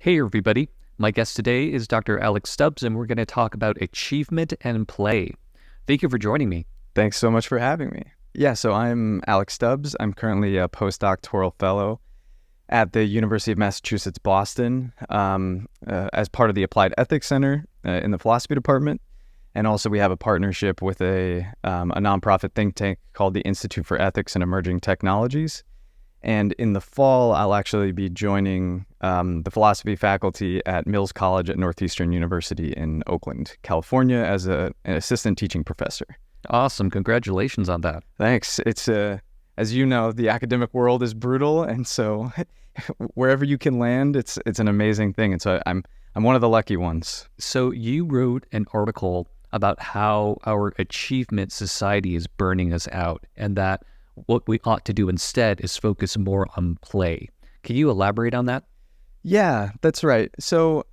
Hey everybody, my guest today is Dr. Alec Stubbs, and we're going to talk about achievement and play. Thank you for joining me. Thanks so much for having me. Yeah, so I'm Alec Stubbs. I'm currently a postdoctoral fellow at the University of Massachusetts, Boston, as part of the Applied Ethics Center in the philosophy department. And also we have a partnership with a nonprofit think tank called the Institute for Ethics and Emerging Technologies. And in the fall, I'll actually be joining the philosophy faculty at Mills College at Northeastern University in Oakland, California, as an assistant teaching professor. Awesome. Congratulations on that. Thanks. It's, as you know, the academic world is brutal. And so wherever you can land, it's an amazing thing. And so I'm one of the lucky ones. So you wrote an article about how our achievement society is burning us out, and that what we ought to do instead is focus more on play. Can you elaborate on that? Yeah, that's right. So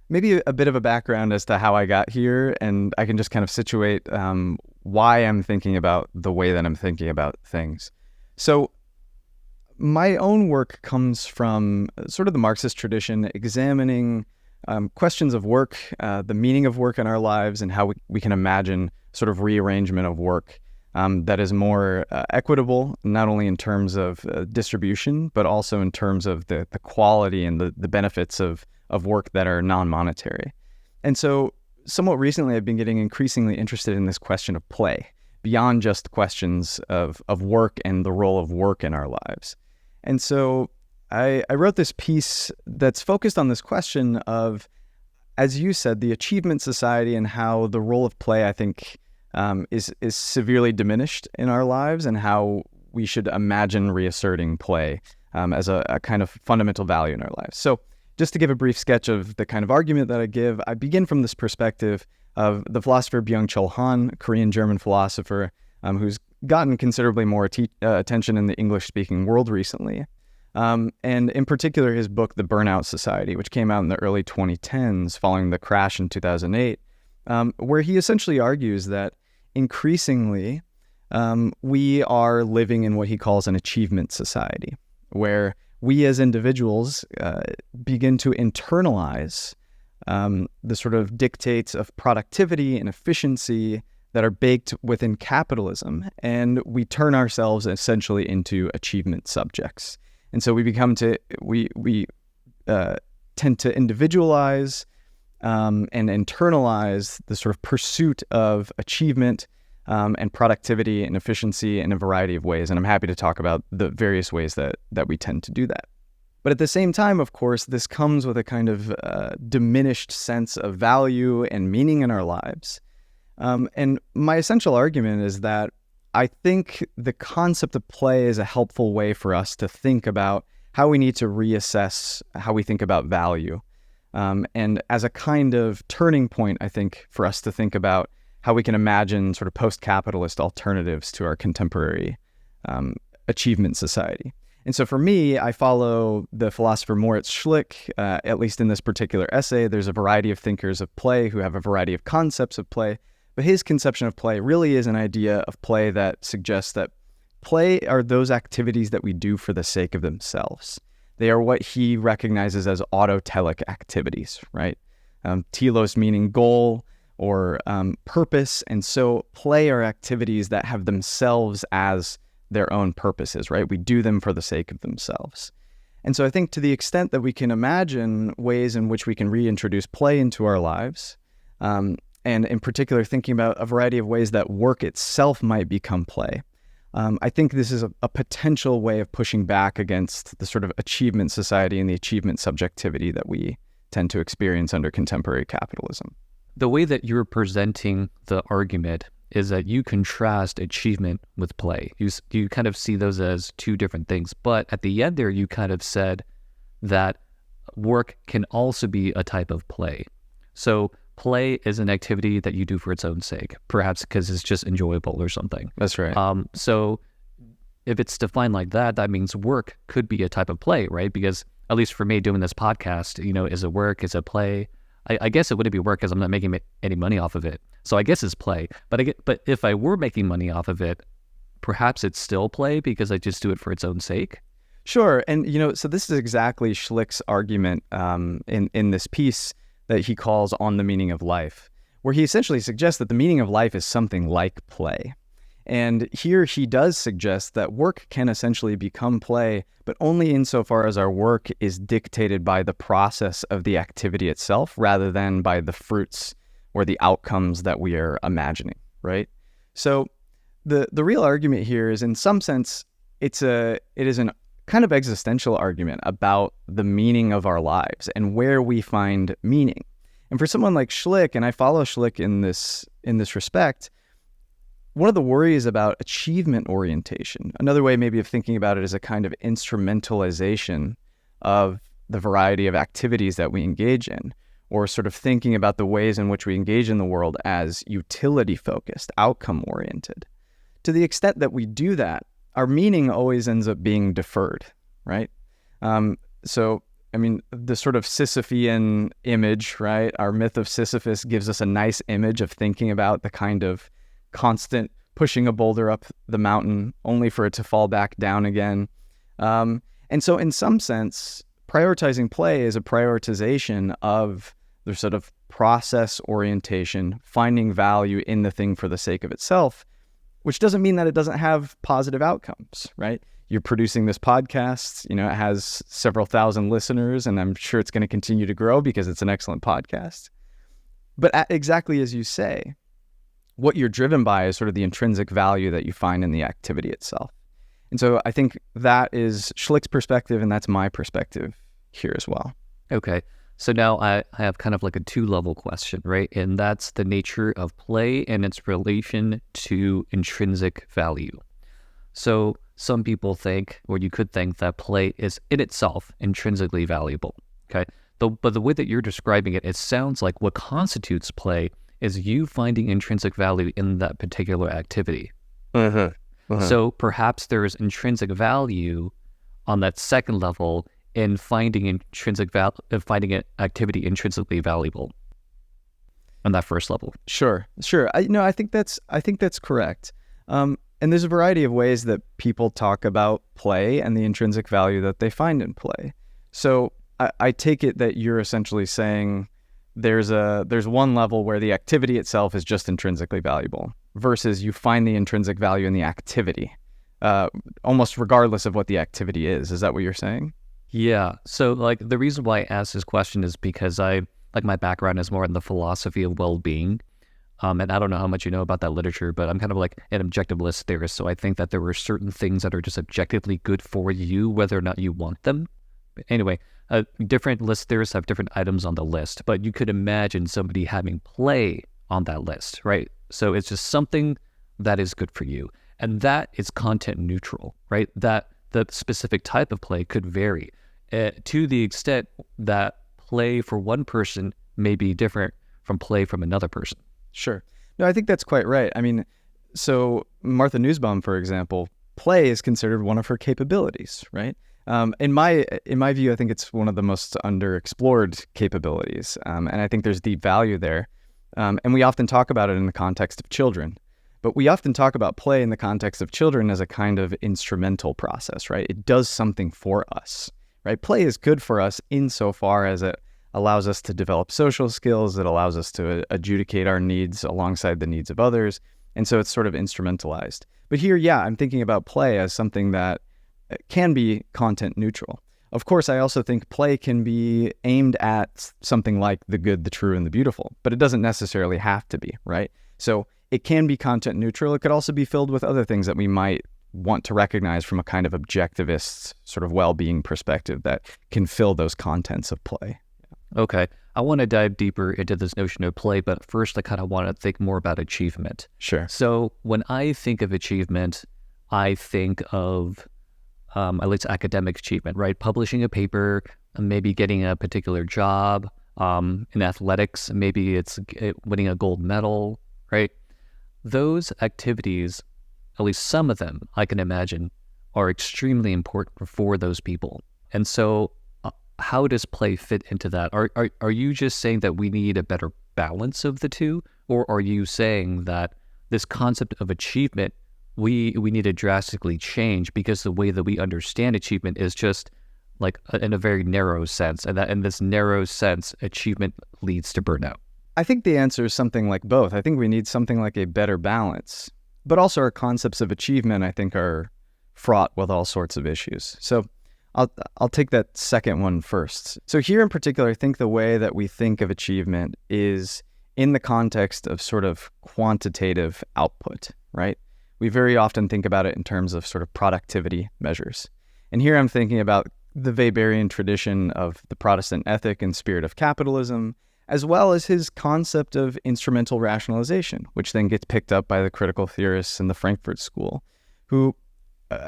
maybe a bit of a background as to how I got here, and I can just kind of situate why I'm thinking about the way that I'm thinking about things. So my own work comes from sort of the Marxist tradition, examining questions of work, the meaning of work in our lives, and how we can imagine sort of rearrangement of work that is more equitable, not only in terms of distribution, but also in terms of the quality and the benefits of work that are non-monetary. And so somewhat recently, I've been getting increasingly interested in this question of play, beyond just questions of work and the role of work in our lives. And so I wrote this piece that's focused on this question of, as you said, the achievement society and how the role of play, I think, is severely diminished in our lives, and how we should imagine reasserting play as a kind of fundamental value in our lives. So just to give a brief sketch of the kind of argument that I give, I begin from this perspective of the philosopher Byung-Chul Han, a Korean-German philosopher who's gotten considerably more attention in the English-speaking world recently. And in particular, his book, The Burnout Society, which came out in the early 2010s following the crash in 2008, where he essentially argues that increasingly we are living in what he calls an achievement society, where we as individuals begin to internalize the sort of dictates of productivity and efficiency that are baked within capitalism, and we turn ourselves essentially into achievement subjects. And so we tend to individualize and internalize the sort of pursuit of achievement and productivity and efficiency in a variety of ways. And I'm happy to talk about the various ways that we tend to do that. But at the same time, of course, this comes with a kind of diminished sense of value and meaning in our lives. And my essential argument is that I think the concept of play is a helpful way for us to think about how we need to reassess how we think about value. And as a kind of turning point, I think, for us to think about how we can imagine sort of post-capitalist alternatives to our contemporary achievement society. And so for me, I follow the philosopher Moritz Schlick, at least in this particular essay. There's a variety of thinkers of play who have a variety of concepts of play, but his conception of play really is an idea of play that suggests that play are those activities that we do for the sake of themselves. They are what he recognizes as autotelic activities, right? Telos meaning goal or purpose. And so play are activities that have themselves as their own purposes, right? We do them for the sake of themselves. And so I think to the extent that we can imagine ways in which we can reintroduce play into our lives, and in particular thinking about a variety of ways that work itself might become play, I think this is a potential way of pushing back against the sort of achievement society and the achievement subjectivity that we tend to experience under contemporary capitalism. The way that you're presenting the argument is that you contrast achievement with play. You kind of see those as two different things. But at the end there, you kind of said that work can also be a type of play. So play is an activity that you do for its own sake, perhaps because it's just enjoyable or something. That's right. So if it's defined like that, that means work could be a type of play, right? Because at least for me doing this podcast, is it work? Is it play? I guess it wouldn't be work because I'm not making any money off of it. So I guess it's play. But if I were making money off of it, perhaps it's still play because I just do it for its own sake. Sure. And, so this is exactly Schlick's argument in this piece that he calls On the Meaning of Life, where he essentially suggests that the meaning of life is something like play. And here he does suggest that work can essentially become play, but only insofar as our work is dictated by the process of the activity itself rather than by the fruits or the outcomes that we are imagining, right? So the real argument here is, in some sense, it is an kind of existential argument about the meaning of our lives and where we find meaning. And for someone like Schlick, and I follow Schlick in this respect, one of the worries about achievement orientation, another way maybe of thinking about it is a kind of instrumentalization of the variety of activities that we engage in, or sort of thinking about the ways in which we engage in the world as utility-focused, outcome-oriented. To the extent that we do that, our meaning always ends up being deferred, right? So, the sort of Sisyphean image, right? Our myth of Sisyphus gives us a nice image of thinking about the kind of constant pushing a boulder up the mountain only for it to fall back down again. And so in some sense, prioritizing play is a prioritization of the sort of process orientation, finding value in the thing for the sake of itself, which doesn't mean that it doesn't have positive outcomes, right? You're producing this podcast, it has several thousand listeners, and I'm sure it's going to continue to grow because it's an excellent podcast. But exactly as you say, what you're driven by is sort of the intrinsic value that you find in the activity itself. And so I think that is Schlick's perspective, and that's my perspective here as well. Okay. So now I have kind of like a two-level question, right? And that's the nature of play and its relation to intrinsic value. So some people think, or you could think, that play is in itself intrinsically valuable, okay? But the way that you're describing it, it sounds like what constitutes play is you finding intrinsic value in that particular activity. So perhaps there is intrinsic value on that second level in finding finding an activity intrinsically valuable on that first level. Sure. I think that's correct. And there's a variety of ways that people talk about play and the intrinsic value that they find in play. So I take it that you're essentially saying there's one level where the activity itself is just intrinsically valuable versus you find the intrinsic value in the activity, almost regardless of what the activity is. Is that what you're saying? Yeah. So like the reason why I asked this question is because my background is more in the philosophy of well-being. And I don't know how much you know about that literature, but I'm kind of like an objective list theorist. So I think that there were certain things that are just objectively good for you, whether or not you want them. But anyway, different list theorists have different items on the list, but you could imagine somebody having play on that list, right? So it's just something that is good for you. And that is content neutral, right? That the specific type of play could vary to the extent that play for one person may be different from play from another person. Sure. No, I think that's quite right. So Martha Nussbaum, for example, play is considered one of her capabilities, right? In my view, I think it's one of the most underexplored capabilities, and I think there's deep value there. And we often talk about it in the context of children, but we often talk about play in the context of children as a kind of instrumental process, right? It does something for us, right? Play is good for us insofar as it allows us to develop social skills. It allows us to adjudicate our needs alongside the needs of others. And so it's sort of instrumentalized. But here, I'm thinking about play as something that can be content neutral. Of course, I also think play can be aimed at something like the good, the true, and the beautiful, but it doesn't necessarily have to be, right? So it can be content neutral. It could also be filled with other things that we might want to recognize from a kind of objectivist sort of well-being perspective that can fill those contents of play. Okay. I want to dive deeper into this notion of play, but first I kind of want to think more about achievement. Sure. So when I think of achievement, I think of at least academic achievement, right? Publishing a paper, maybe getting a particular job. In athletics, maybe it's winning a gold medal, right? Those activities, at least some of them, I can imagine, are extremely important for those people. And so how does play fit into that? Are you just saying that we need a better balance of the two? Or are you saying that this concept of achievement we need to drastically change, because the way that we understand achievement is just like in a very narrow sense, and that in this narrow sense, achievement leads to burnout. I think the answer is something like both. I think we need something like a better balance, but also our concepts of achievement, I think, are fraught with all sorts of issues. So I'll take that second one first. So here in particular, I think the way that we think of achievement is in the context of sort of quantitative output, right? We very often think about it in terms of sort of productivity measures. And here I'm thinking about the Weberian tradition of the Protestant ethic and spirit of capitalism, as well as his concept of instrumental rationalization, which then gets picked up by the critical theorists in the Frankfurt School, who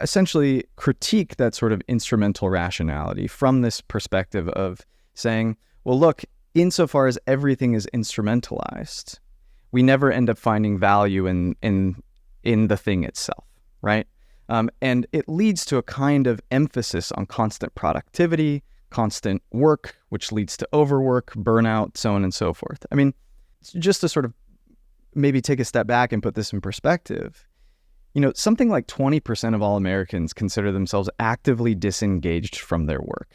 essentially critique that sort of instrumental rationality from this perspective of saying, well, look, insofar as everything is instrumentalized, we never end up finding value in the thing itself, right? And it leads to a kind of emphasis on constant productivity, constant work, which leads to overwork, burnout, so on and so forth. I mean, just to sort of maybe take a step back and put this in perspective, something like 20% of all Americans consider themselves actively disengaged from their work,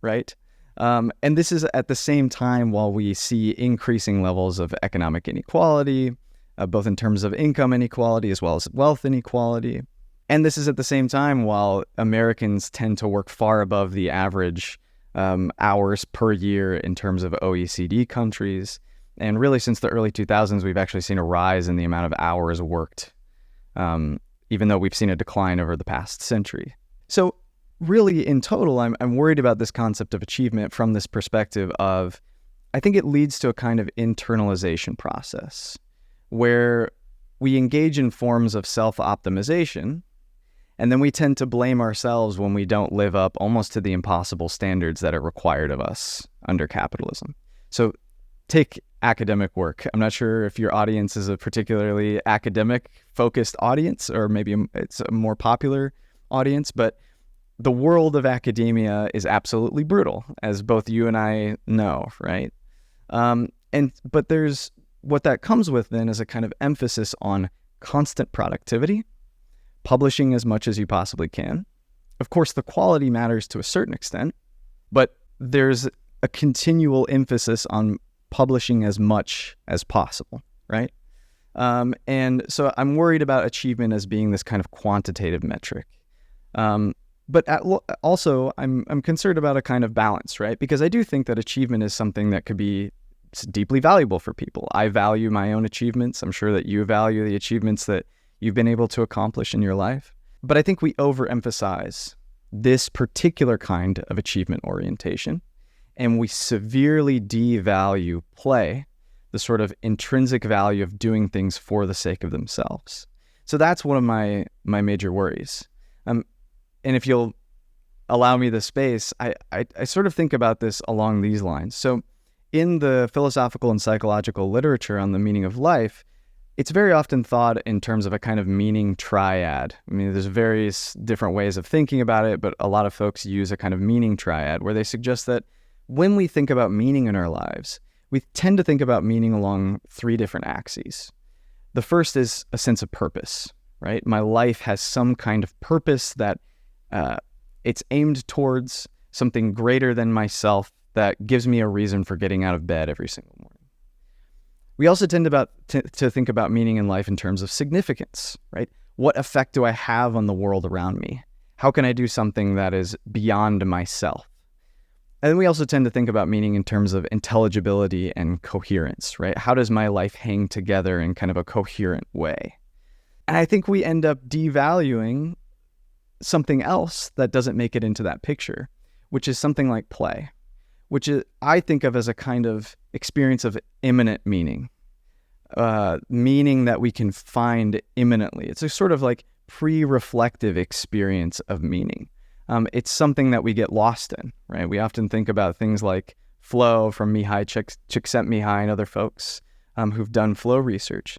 right? And this is at the same time while we see increasing levels of economic inequality, both in terms of income inequality as well as wealth inequality. And this is at the same time while Americans tend to work far above the average hours per year in terms of OECD countries. And really since the early 2000s, we've actually seen a rise in the amount of hours worked, even though we've seen a decline over the past century. So really in total, I'm worried about this concept of achievement from this perspective of, I think it leads to a kind of internalization process where we engage in forms of self-optimization, and then we tend to blame ourselves when we don't live up almost to the impossible standards that are required of us under capitalism. So take academic work. I'm not sure if your audience is a particularly academic-focused audience, or maybe it's a more popular audience, but the world of academia is absolutely brutal, as both you and I know, right? But there's what that comes with then is a kind of emphasis on constant productivity, publishing as much as you possibly can. Of course, the quality matters to a certain extent, but there's a continual emphasis on publishing as much as possible, right? And so I'm worried about achievement as being this kind of quantitative metric. But also, I'm concerned about a kind of balance, right? Because I do think that achievement is something that could be deeply valuable for people. I value my own achievements. I'm sure that you value the achievements that you've been able to accomplish in your life. But I think we overemphasize this particular kind of achievement orientation, and we severely devalue play, the sort of intrinsic value of doing things for the sake of themselves. So that's one of my major worries. And if you'll allow me the space, I sort of think about this along these lines. So in the philosophical and psychological literature on the meaning of life, it's very often thought in terms of a kind of meaning triad. I mean, there's various different ways of thinking about it, but a lot of folks use a kind of meaning triad where they suggest that when we think about meaning in our lives, we tend to think about meaning along three different axes. The first is a sense of purpose, right? My life has some kind of purpose that it's aimed towards something greater than myself that gives me a reason for getting out of bed every single morning. We also tend to think about meaning in life in terms of significance, right? What effect do I have on the world around me? How can I do something that is beyond myself? And then we also tend to think about meaning in terms of intelligibility and coherence, right? How does my life hang together in kind of a coherent way? And I think we end up devaluing something else that doesn't make it into that picture, which is something like play, which is, I think of as a kind of experience of immanent meaning, meaning that we can find immanently. It's a sort of like pre-reflective experience of meaning. It's something that we get lost in, right? We often think about things like flow from Mihai Csikszentmihalyi and other folks who've done flow research.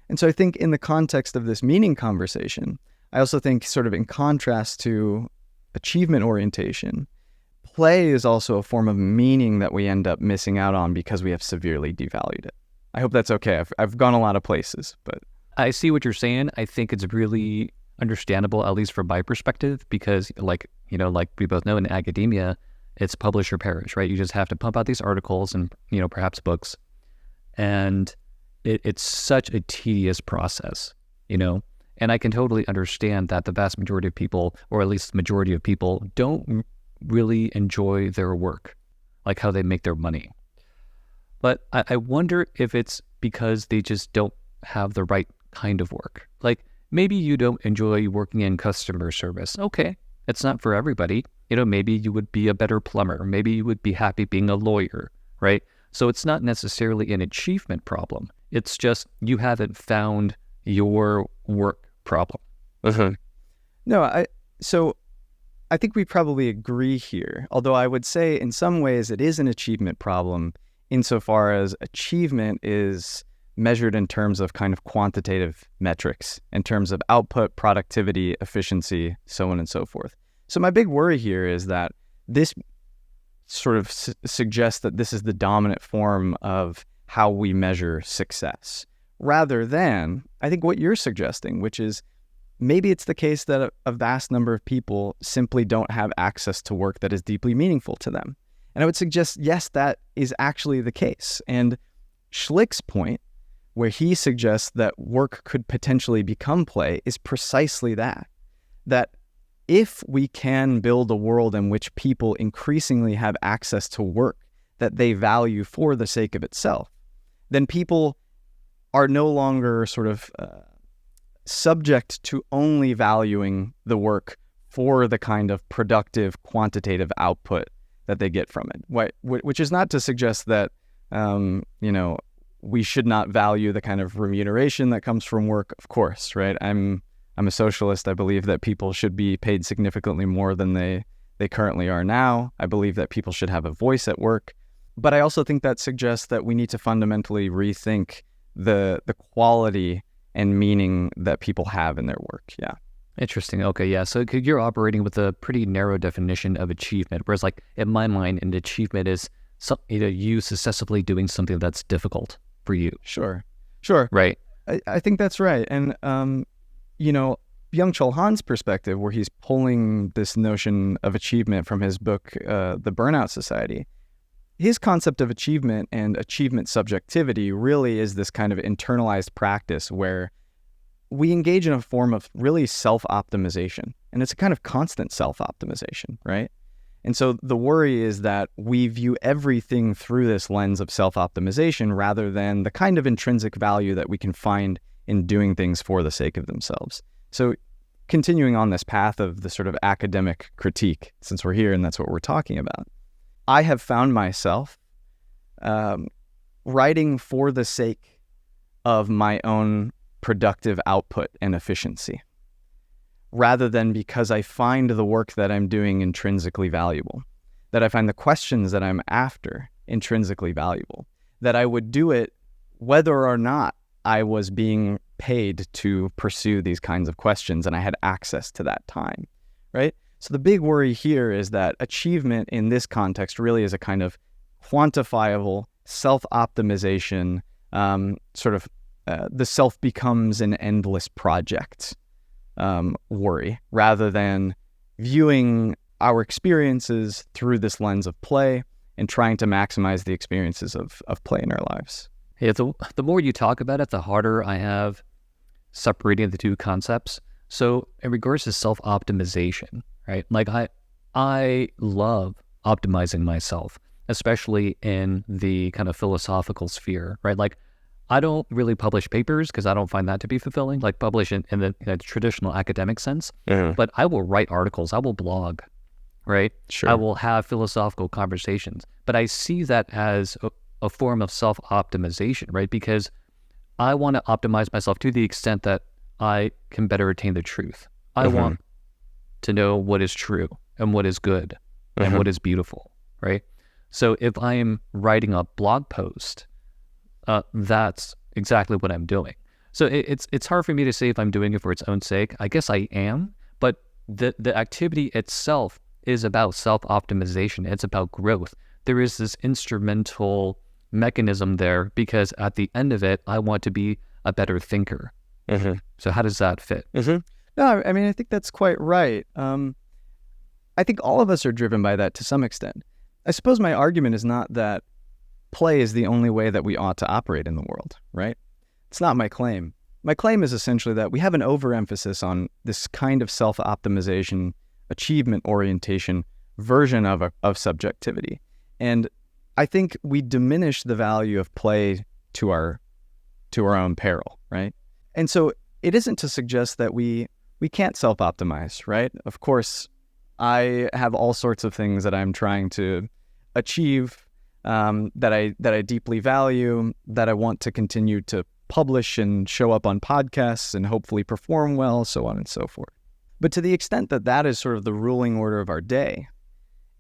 And so I think in the context of this meaning conversation, I also think sort of in contrast to achievement orientation, play is also a form of meaning that we end up missing out on because we have severely devalued it. I hope that's okay. I've gone a lot of places, but... I see what you're saying. I think it's really understandable, at least from my perspective, because like we both know in academia, it's publish or perish, right? You just have to pump out these articles and, perhaps books. And it's such a tedious process, and I can totally understand that the vast majority of people, or at least the majority of people, don't really enjoy their work, like how they make their money. But I wonder if it's because they just don't have the right kind of work. Like maybe you don't enjoy working in customer service. Okay, it's not for everybody. Maybe you would be a better plumber. Maybe you would be happy being a lawyer, right? So it's not necessarily an achievement problem. It's just you haven't found your work problem. No, so I think we probably agree here. Although I would say in some ways it is an achievement problem insofar as achievement is measured in terms of kind of quantitative metrics, in terms of output, productivity, efficiency, so on and so forth. So my big worry here is that this sort of suggests that this is the dominant form of how we measure success, rather than, I think, what you're suggesting, which is maybe it's the case that a vast number of people simply don't have access to work that is deeply meaningful to them. And I would suggest, yes, that is actually the case. And Schlick's point, where he suggests that work could potentially become play, is precisely that if we can build a world in which people increasingly have access to work that they value for the sake of itself, then people are no longer sort of subject to only valuing the work for the kind of productive, quantitative output that they get from it. Which is not to suggest that, we should not value the kind of remuneration that comes from work, of course, right? I'm a socialist. I believe that people should be paid significantly more than they currently are now. I believe that people should have a voice at work. But I also think that suggests that we need to fundamentally rethink the quality and meaning that people have in their work. Yeah. Interesting. Okay, yeah. So you're operating with a pretty narrow definition of achievement, whereas like in my mind, an achievement is you successfully doing something that's difficult for you. Sure. Right. I think that's right. And, Byung-Chul Han's perspective, where he's pulling this notion of achievement from his book, The Burnout Society, his concept of achievement and achievement subjectivity really is this kind of internalized practice where we engage in a form of really self-optimization. And it's a kind of constant self-optimization, right? And so the worry is that we view everything through this lens of self-optimization rather than the kind of intrinsic value that we can find in doing things for the sake of themselves. So continuing on this path of the sort of academic critique, since we're here and that's what we're talking about, I have found myself writing for the sake of my own productive output and efficiency, rather than because I find the work that I'm doing intrinsically valuable, that I find the questions that I'm after intrinsically valuable, that I would do it whether or not I was being paid to pursue these kinds of questions and I had access to that time, right? So the big worry here is that achievement in this context really is a kind of quantifiable self-optimization, the self becomes an endless project worry, rather than viewing our experiences through this lens of play and trying to maximize the experiences of play in our lives. Yeah, the more you talk about it, the harder I have separating the two concepts. So in regards to self-optimization, right? Like I love optimizing myself, especially in the kind of philosophical sphere, right? Like I don't really publish papers because I don't find that to be fulfilling, like publish in the traditional academic sense, but I will write articles, I will blog, right? Sure. I will have philosophical conversations, but I see that as a form of self-optimization, right? Because I want to optimize myself to the extent that I can better attain the truth. I want to know what is true and what is good and what is beautiful, right? So if I am writing a blog post, that's exactly what I'm doing. So it's hard for me to say if I'm doing it for its own sake. I guess I am, but the activity itself is about self-optimization. It's about growth. There is this instrumental mechanism there because at the end of it, I want to be a better thinker. So how does that fit? No, I mean, I think that's quite right. I think all of us are driven by that to some extent. I suppose my argument is not that play is the only way that we ought to operate in the world, right? It's not my claim. My claim is essentially that we have an overemphasis on this kind of self-optimization, achievement orientation version of subjectivity. And I think we diminish the value of play to our own peril, right? And so it isn't to suggest that we can't self-optimize, right? Of course, I have all sorts of things that I'm trying to achieve, that I deeply value, that I want to continue to publish and show up on podcasts and hopefully perform well, so on and so forth. But to the extent that that is sort of the ruling order of our day,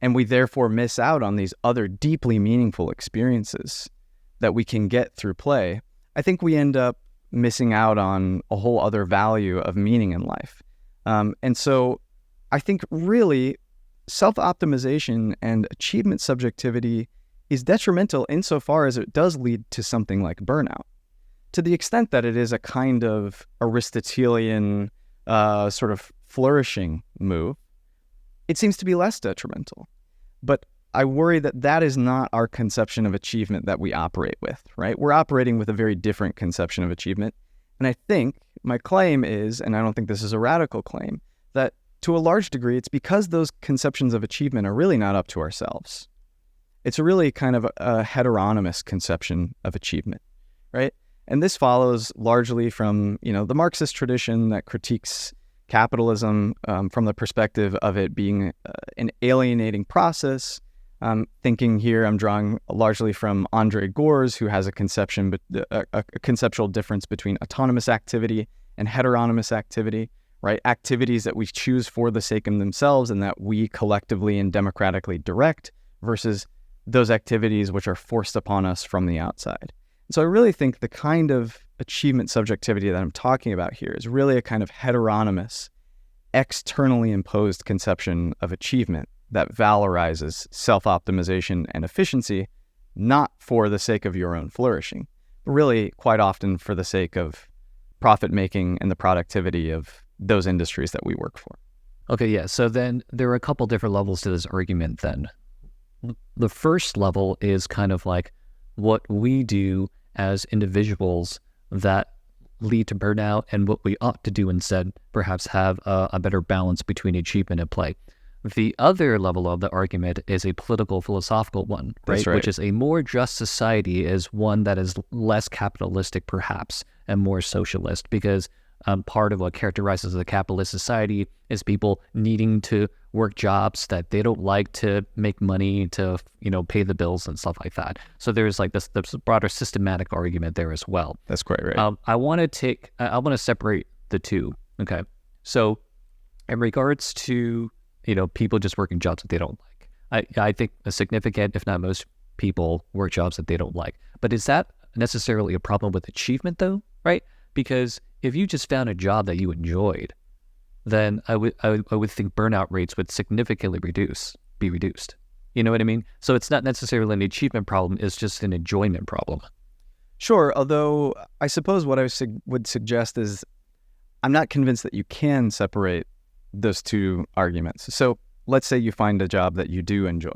and we therefore miss out on these other deeply meaningful experiences that we can get through play, I think we end up missing out on a whole other value of meaning in life. And so I think really self-optimization and achievement subjectivity is detrimental insofar as it does lead to something like burnout. To the extent that it is a kind of Aristotelian sort of flourishing move, it seems to be less detrimental. But I worry that that is not our conception of achievement that we operate with, right? We're operating with a very different conception of achievement. And I think my claim is, and I don't think this is a radical claim, that to a large degree, it's because those conceptions of achievement are really not up to ourselves. It's really kind of a heteronymous conception of achievement, right? And this follows largely from, the Marxist tradition that critiques capitalism from the perspective of it being an alienating process. Thinking here, I'm drawing largely from Andre Gors, who has a conceptual difference between autonomous activity and heteronymous activity, right? Activities that we choose for the sake of themselves and that we collectively and democratically direct versus those activities which are forced upon us from the outside. So I really think the kind of achievement subjectivity that I'm talking about here is really a kind of heteronymous, externally imposed conception of achievement that valorizes self-optimization and efficiency, not for the sake of your own flourishing, but really quite often for the sake of profit-making and the productivity of those industries that we work for. Okay, yeah. So then there are a couple different levels to this argument then. The first level is kind of like what we do as individuals that lead to burnout and what we ought to do instead, perhaps have a better balance between achievement and play. The other level of the argument is a political philosophical one, right? Which is a more just society is one that is less capitalistic perhaps and more socialist, because part of what characterizes a capitalist society is people needing to work jobs that they don't like to make money to, pay the bills and stuff like that. So there's like this broader systematic argument there as well. That's quite right. I want to separate the two. Okay. So in regards to, people just working jobs that they don't like, I think a significant, if not most people work jobs that they don't like. But is that necessarily a problem with achievement though? Right? Because if you just found a job that you enjoyed, then I would think burnout rates would significantly be reduced. You know what I mean? So it's not necessarily an achievement problem, it's just an enjoyment problem. Sure, although I suppose what I would suggest is I'm not convinced that you can separate those two arguments. So let's say you find a job that you do enjoy.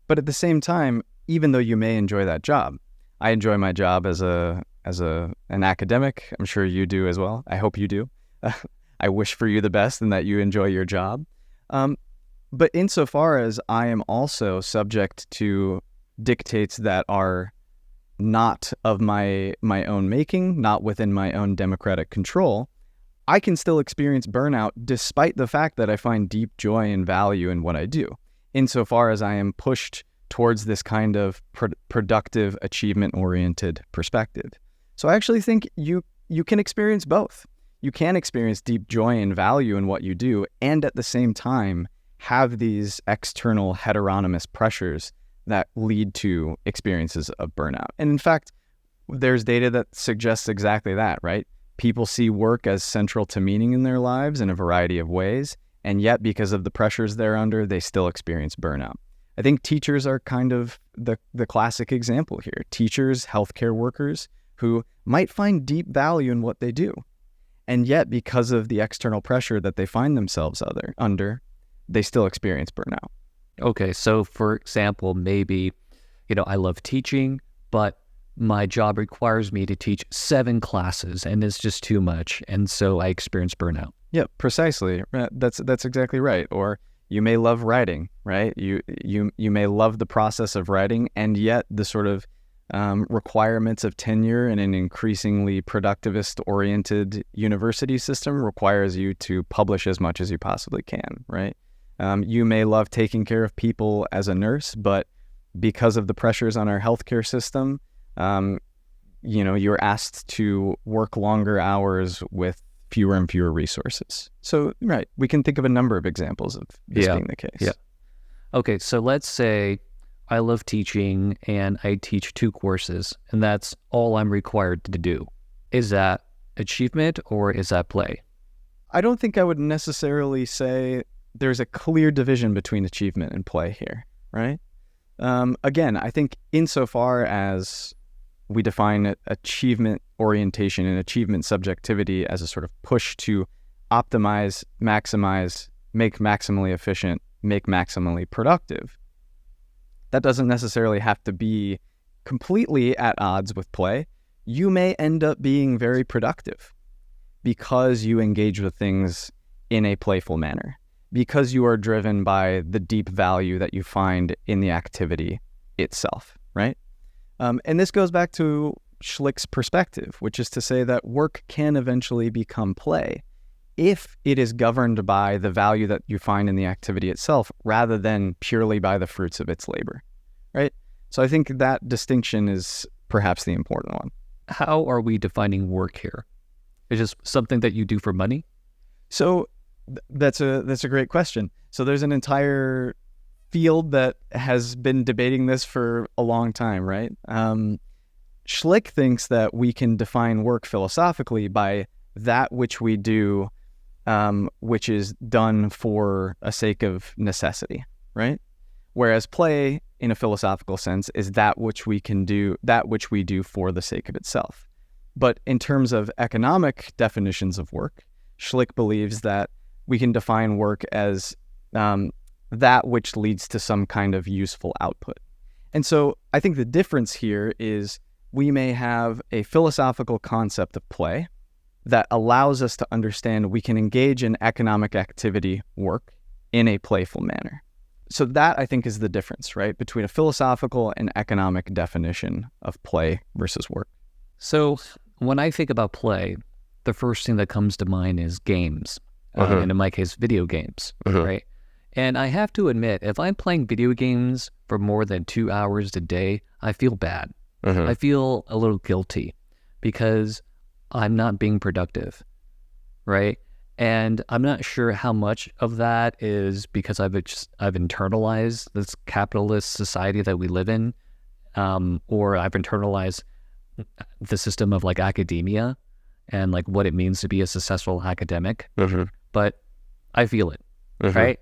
But at the same time, even though you may enjoy that job, I enjoy my job as an academic. I'm sure you do as well. I hope you do. I wish for you the best and that you enjoy your job. But insofar as I am also subject to dictates that are not of my own making, not within my own democratic control, I can still experience burnout despite the fact that I find deep joy and value in what I do, insofar as I am pushed towards this kind of productive, achievement-oriented perspective. So I actually think you can experience both. You can experience deep joy and value in what you do, and at the same time have these external heteronymous pressures that lead to experiences of burnout. And in fact, there's data that suggests exactly that, right? People see work as central to meaning in their lives in a variety of ways, and yet because of the pressures they're under, they still experience burnout. I think teachers are kind of the classic example here. Teachers, healthcare workers who might find deep value in what they do, And yet, because of the external pressure that they find themselves under, they still experience burnout. Okay, so for example, maybe, I love teaching, but my job requires me to teach 7 classes and it's just too much. And so I experience burnout. Yeah, precisely. That's exactly right. Or you may love writing, right? You may love the process of writing, and yet the sort of requirements of tenure in an increasingly productivist-oriented university system requires you to publish as much as you possibly can, right? You may love taking care of people as a nurse, but because of the pressures on our healthcare system, you're asked to work longer hours with fewer and fewer resources. So, right, we can think of a number of examples of this being the case. Yeah. Okay, so let's say I love teaching and I teach 2 courses, and that's all I'm required to do. Is that achievement or is that play? I don't think I would necessarily say there's a clear division between achievement and play here, right? Again, I think insofar as we define achievement orientation and achievement subjectivity as a sort of push to optimize, maximize, make maximally efficient, make maximally productive, that doesn't necessarily have to be completely at odds with play. You may end up being very productive because you engage with things in a playful manner, because you are driven by the deep value that you find in the activity itself, right? And this goes back to Schlick's perspective, which is to say that work can eventually become play if it is governed by the value that you find in the activity itself rather than purely by the fruits of its labor, right? So I think that distinction is perhaps the important one. How are we defining work here? Is it just something that you do for money? So that's a great question. So there's an entire field that has been debating this for a long time, right? Schlick thinks that we can define work philosophically by that which we do, which is done for a sake of necessity, right? Whereas play, in a philosophical sense, is that which we do for the sake of itself. But in terms of economic definitions of work, Schlick believes that we can define work as that which leads to some kind of useful output. And so I think the difference here is we may have a philosophical concept of play that allows us to understand we can engage in economic activity, work, in a playful manner. So that, I think, is the difference, right, between a philosophical and economic definition of play versus work. So when I think about play, the first thing that comes to mind is games, and in my case, video games, right? And I have to admit, if I'm playing video games for more than 2 hours a day, I feel bad. I feel a little guilty because I'm not being productive, right? And I'm not sure how much of that is because I've internalized this capitalist society that we live in, or I've internalized the system of like academia and like what it means to be a successful academic. But I feel it, right?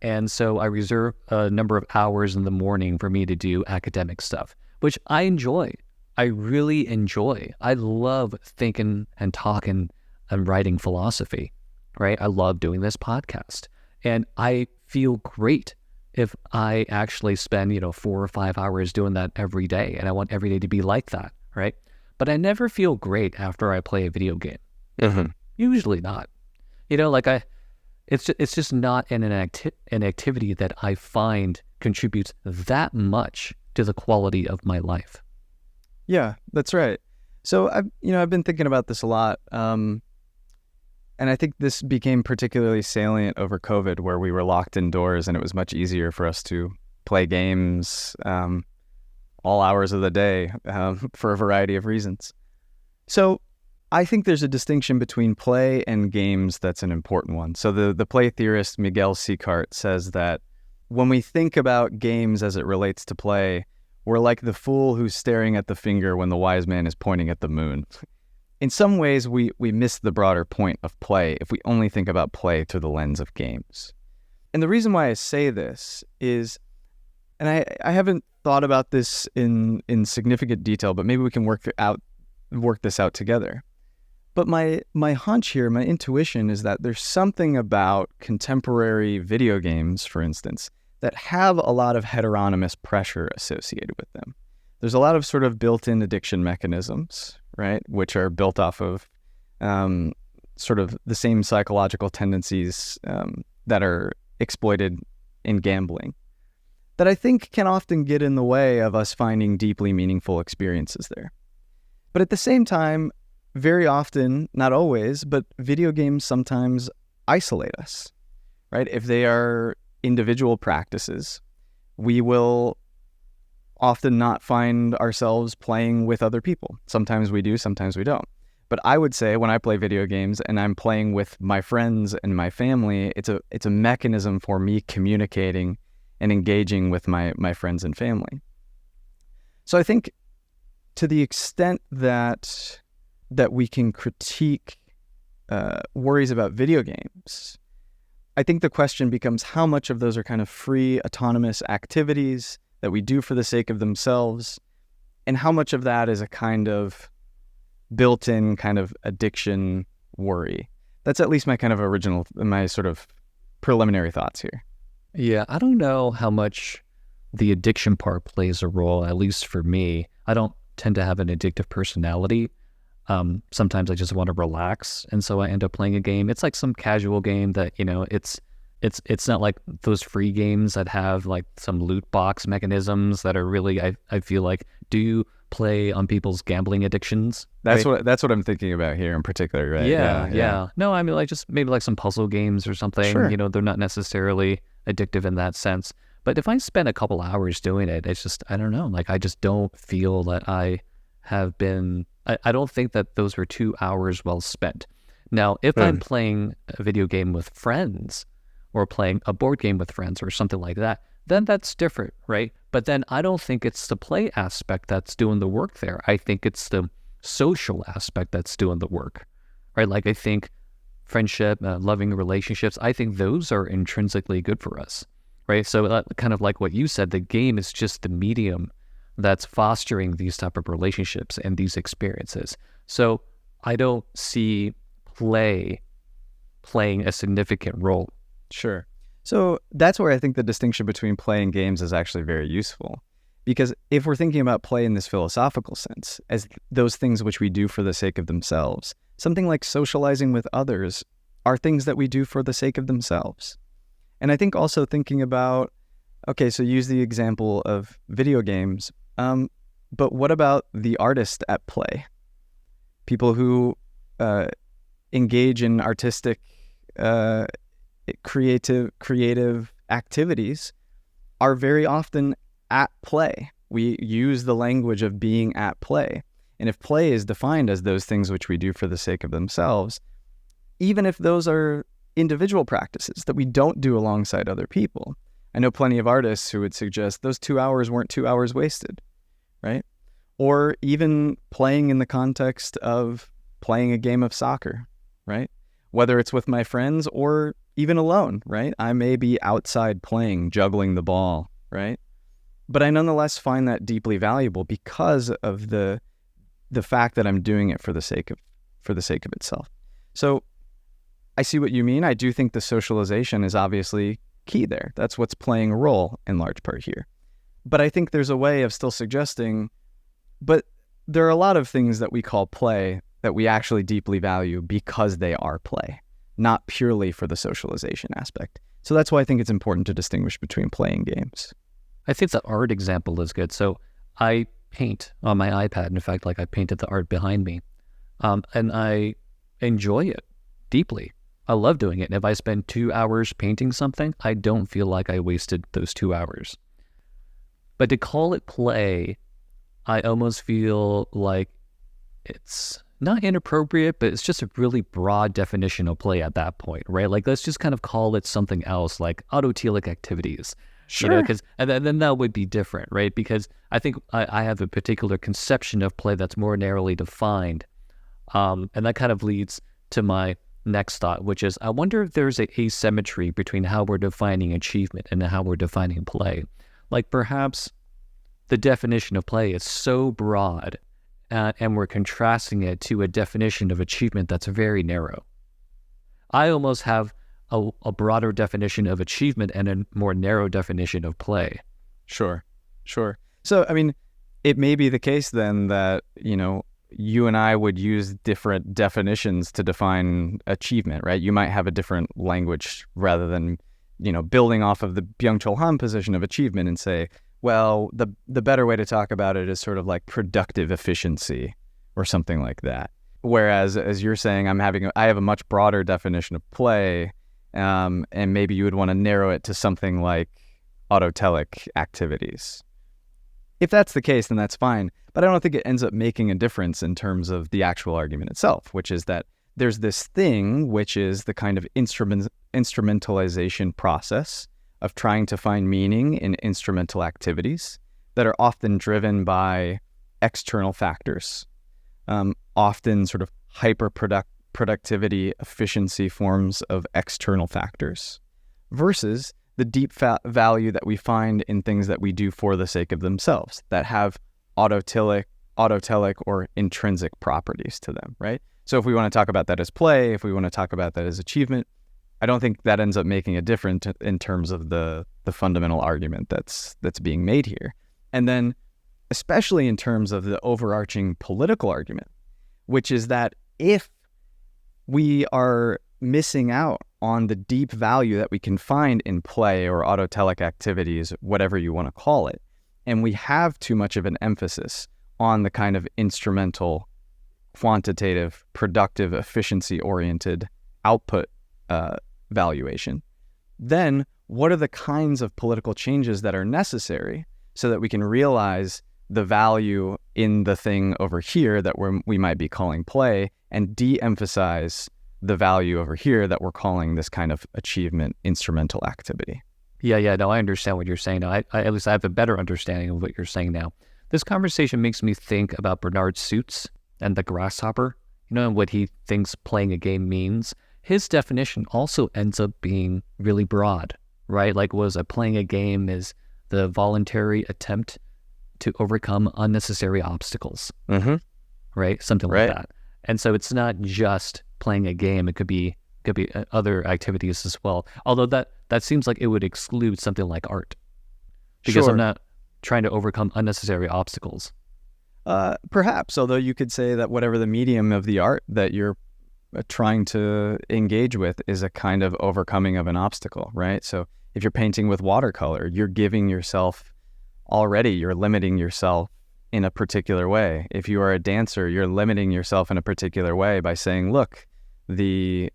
And so I reserve a number of hours in the morning for me to do academic stuff, which I enjoy. I really enjoy. I love thinking and talking and writing philosophy, right? I love doing this podcast. And I feel great if I actually spend, 4 or 5 hours doing that every day. And I want every day to be like that, right? But I never feel great after I play a video game. Usually not. It's just not an activity that I find contributes that much to the quality of my life. Yeah, that's right. So I've been thinking about this a lot, and I think this became particularly salient over COVID, where we were locked indoors, and it was much easier for us to play games all hours of the day for a variety of reasons. So I think there's a distinction between play and games that's an important one. So the play theorist Miguel Sicart says that when we think about games as it relates to play, we're like the fool who's staring at the finger when the wise man is pointing at the moon. In some ways, we miss the broader point of play if we only think about play through the lens of games. And the reason why I say this is, and I haven't thought about this in significant detail, but maybe we can work this out together. But my hunch here, my intuition is that there's something about contemporary video games, for instance, that have a lot of heteronymous pressure associated with them. There's a lot of sort of built-in addiction mechanisms, right, which are built off of sort of the same psychological tendencies that are exploited in gambling, that I think can often get in the way of us finding deeply meaningful experiences there. But at the same time, very often, not always, but video games sometimes isolate us, right? If they are individual practices, we will often not find ourselves playing with other people. Sometimes we do, sometimes we don't. But I would say when I play video games and I'm playing with my friends and my family, it's a mechanism for me communicating and engaging with my friends and family. So I think to the extent that we can critique worries about video games, I think the question becomes how much of those are kind of free, autonomous activities that we do for the sake of themselves, and how much of that is a kind of built-in kind of addiction worry. That's at least my kind of my sort of preliminary thoughts here. Yeah, I don't know how much the addiction part plays a role, at least for me. I don't tend to have an addictive personality. Sometimes I just want to relax, and so I end up playing a game. It's like some casual game that, it's not like those free games that have like some loot box mechanisms that are really, I feel like, do play on people's gambling addictions. That's what I'm thinking about here in particular, right? Yeah. No, I mean, like just maybe like some puzzle games or something. Sure. They're not necessarily addictive in that sense. But if I spend a couple hours doing it, it's just, I don't know, like I just don't feel that I have been, I don't think that those were 2 hours well spent. Now, if I'm playing a video game with friends or playing a board game with friends or something like that, then that's different, right? But then I don't think it's the play aspect that's doing the work there. I think it's the social aspect that's doing the work, right? Like I think friendship, loving relationships, I think those are intrinsically good for us, right? So kind of like what you said, the game is just the medium that's fostering these type of relationships and these experiences. So I don't see playing a significant role. Sure. So that's where I think the distinction between play and games is actually very useful. Because if we're thinking about play in this philosophical sense, as those things which we do for the sake of themselves, something like socializing with others are things that we do for the sake of themselves. And I think also thinking about, okay, so use the example of video games, but what about the artist at play? People who engage in artistic, creative activities are very often at play. We use the language of being at play. And if play is defined as those things which we do for the sake of themselves, even if those are individual practices that we don't do alongside other people, I know plenty of artists who would suggest those 2 hours weren't 2 hours wasted, right? Or even playing in the context of playing a game of soccer, right? Whether it's with my friends or even alone, right? I may be outside playing, juggling the ball, right? But I nonetheless find that deeply valuable because of the fact that I'm doing it for the sake of itself. So I see what you mean. I do think the socialization is obviously key there. That's what's playing a role in large part here. But I think there's a way of still suggesting, but there are a lot of things that we call play that we actually deeply value because they are play, not purely for the socialization aspect. So that's why I think it's important to distinguish between play and games. I think the art example is good. So I paint on my iPad. In fact, like I painted the art behind me, and I enjoy it deeply. I love doing it. And if I spend 2 hours painting something, I don't feel like I wasted those 2 hours. But to call it play, I almost feel like it's not inappropriate, but it's just a really broad definition of play at that point, right? Like, let's just kind of call it something else, like autotelic activities. Sure. Because and then that would be different, right? Because I think I have a particular conception of play that's more narrowly defined. And that kind of leads to my next thought, which is I wonder if there's a asymmetry between how we're defining achievement and how we're defining play. Like perhaps the definition of play is so broad and we're contrasting it to a definition of achievement that's very narrow. I almost have a broader definition of achievement and a more narrow definition of play. Sure. So, I mean, it may be the case then that, you and I would use different definitions to define achievement, right? You might have a different language rather than, building off of the Byung-Chul Han position of achievement and say, well, the better way to talk about it is sort of like productive efficiency or something like that. Whereas, as you're saying, I have a much broader definition of play, and maybe you would want to narrow it to something like autotelic activities. If that's the case, then that's fine. But I don't think it ends up making a difference in terms of the actual argument itself, which is that there's this thing, which is the kind of instrumentalization process of trying to find meaning in instrumental activities that are often driven by external factors, often sort of productivity, efficiency forms of external factors, versus the deep value that we find in things that we do for the sake of themselves, that have autotelic or intrinsic properties to them, right? So if we want to talk about that as play, if we want to talk about that as achievement, I don't think that ends up making a difference in terms of the fundamental argument that's being made here. And then especially in terms of the overarching political argument, which is that if we are missing out on the deep value that we can find in play or autotelic activities, whatever you want to call it, and we have too much of an emphasis on the kind of instrumental, quantitative, productive, efficiency-oriented output valuation, then what are the kinds of political changes that are necessary so that we can realize the value in the thing over here that we might be calling play and de-emphasize the value over here that we're calling this kind of achievement instrumental activity? Yeah, no, I understand what you're saying now. I at least I have a better understanding of what you're saying now. This conversation makes me think about Bernard Suits and the grasshopper, and what he thinks playing a game means. His definition also ends up being really broad, right? Like, playing a game is the voluntary attempt to overcome unnecessary obstacles, right? Something like that. And so it's not just playing a game. It could be other activities as well. Although that seems like it would exclude something like art, because I'm not trying to overcome unnecessary obstacles. Perhaps, although you could say that whatever the medium of the art that you're trying to engage with is a kind of overcoming of an obstacle, right? So if you're painting with watercolor, you're limiting yourself in a particular way. If you are a dancer, you're limiting yourself in a particular way by saying, look, the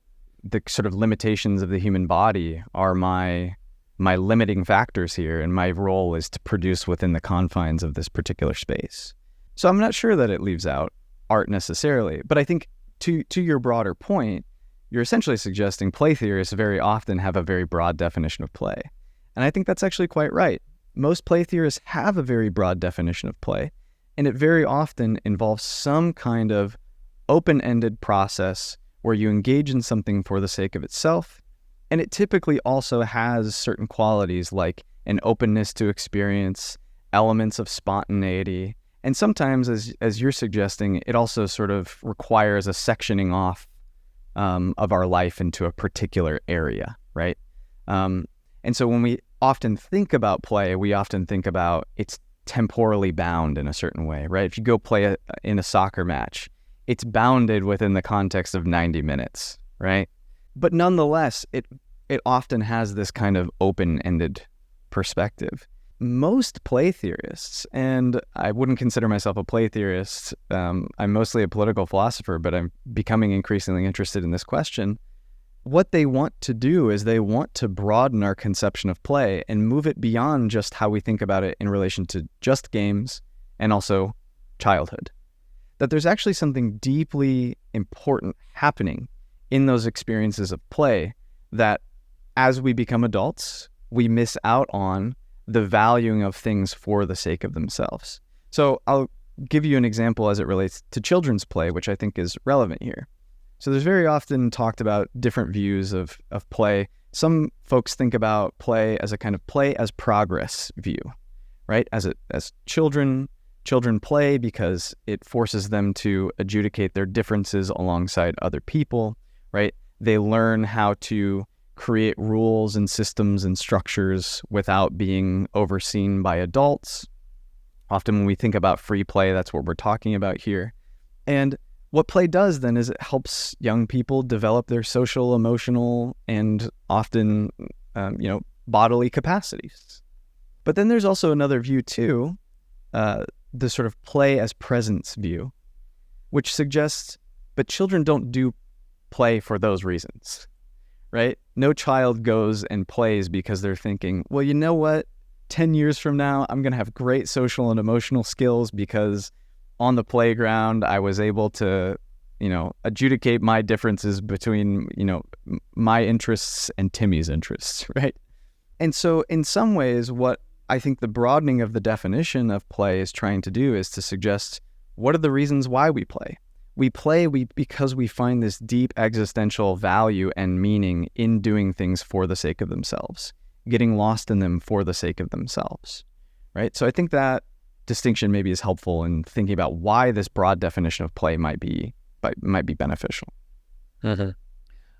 sort of limitations of the human body are my limiting factors here, and my role is to produce within the confines of this particular space. So I'm not sure that it leaves out art necessarily, but I think to your broader point, you're essentially suggesting play theorists very often have a very broad definition of play. And I think that's actually quite right. Most play theorists have a very broad definition of play, and it very often involves some kind of open-ended process where you engage in something for the sake of itself, and it typically also has certain qualities like an openness to experience, elements of spontaneity, and sometimes, as you're suggesting, it also sort of requires a sectioning off of our life into a particular area, right? And so when we often think about play, we often think about it's temporally bound in a certain way, right? If you go play in a soccer match, it's bounded within the context of 90 minutes, right? But nonetheless, it often has this kind of open-ended perspective. Most play theorists, and I wouldn't consider myself a play theorist, I'm mostly a political philosopher, but I'm becoming increasingly interested in this question. What they want to do is they want to broaden our conception of play and move it beyond just how we think about it in relation to just games and also childhood. That there's actually something deeply important happening in those experiences of play that as we become adults, we miss out on the valuing of things for the sake of themselves. So I'll give you an example as it relates to children's play, which I think is relevant here. So there's very often talked about different views of play. Some folks think about play as a kind of play as progress view, right? As children Children play because it forces them to adjudicate their differences alongside other people, right? They learn how to create rules and systems and structures without being overseen by adults. Often when we think about free play, that's what we're talking about here. And what play does then is it helps young people develop their social, emotional, and often, bodily capacities. But then there's also another view too, the sort of play as presence view, which suggests, but children don't do play for those reasons, right? No child goes and plays because they're thinking, well, you know what? 10 years from now, I'm going to have great social and emotional skills because on the playground, I was able to, adjudicate my differences between, my interests and Timmy's interests, right? And so in some ways, what I think the broadening of the definition of play is trying to do is to suggest, what are the reasons why we play? We play because we find this deep existential value and meaning in doing things for the sake of themselves, getting lost in them for the sake of themselves, right? So I think that distinction maybe is helpful in thinking about why this broad definition of play might be beneficial. Mm-hmm.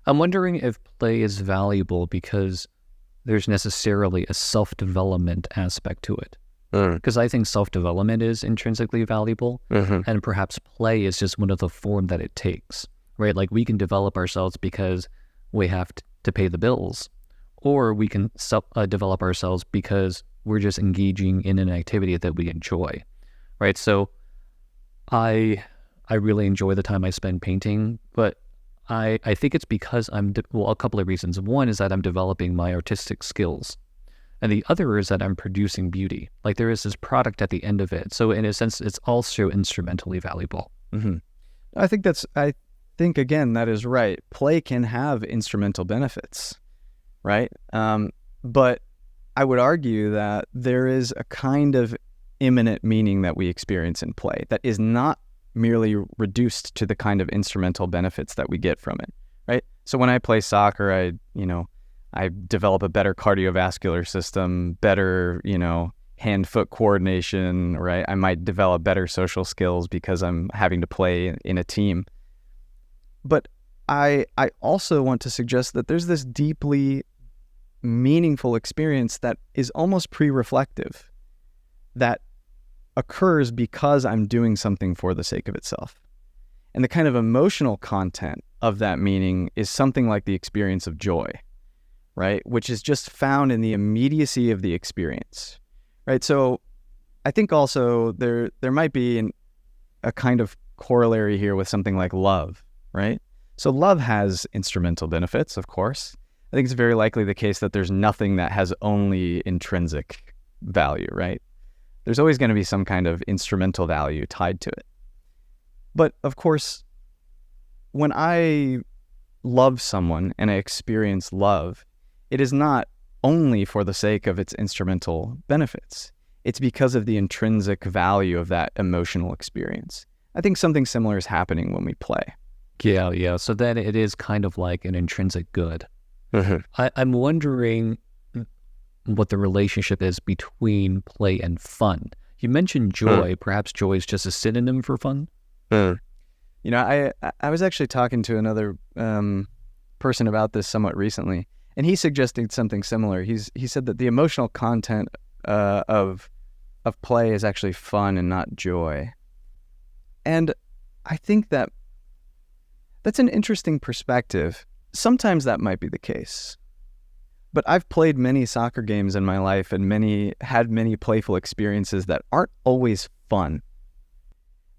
I'm wondering if play is valuable because there's necessarily a self-development aspect to it. Because I think self-development is intrinsically valuable, and perhaps play is just one of the form that it takes, right? Like we can develop ourselves because we have to pay the bills, or we can develop ourselves because we're just engaging in an activity that we enjoy, right? So I really enjoy the time I spend painting, but I think it's because a couple of reasons. One is that I'm developing my artistic skills. And the other is that I'm producing beauty. Like there is this product at the end of it. So in a sense, it's also instrumentally valuable. Mm-hmm. I think again, that is right. Play can have instrumental benefits, right? But I would argue that there is a kind of immanent meaning that we experience in play that is not merely reduced to the kind of instrumental benefits that we get from it, right? So when I play soccer, I develop a better cardiovascular system, better, hand-foot coordination, right? I might develop better social skills because I'm having to play in a team. But I also want to suggest that there's this deeply meaningful experience that is almost pre-reflective that occurs because I'm doing something for the sake of itself. And the kind of emotional content of that meaning is something like the experience of joy, right? Which is just found in the immediacy of the experience, right? So I think also there might be a kind of corollary here with something like love, right? So love has instrumental benefits, of course. I think it's very likely the case that there's nothing that has only intrinsic value, right? There's always going to be some kind of instrumental value tied to it. But of course, when I love someone and I experience love, it is not only for the sake of its instrumental benefits. It's because of the intrinsic value of that emotional experience. I think something similar is happening when we play. Yeah. So then it is kind of like an intrinsic good. I'm wondering what the relationship is between play and fun. You mentioned joy. Perhaps joy is just a synonym for fun? I was actually talking to another person about this somewhat recently, and he suggested something similar. He said that the emotional content of play is actually fun and not joy. And I think that's an interesting perspective. Sometimes that might be the case. But I've played many soccer games in my life and had many playful experiences that aren't always fun,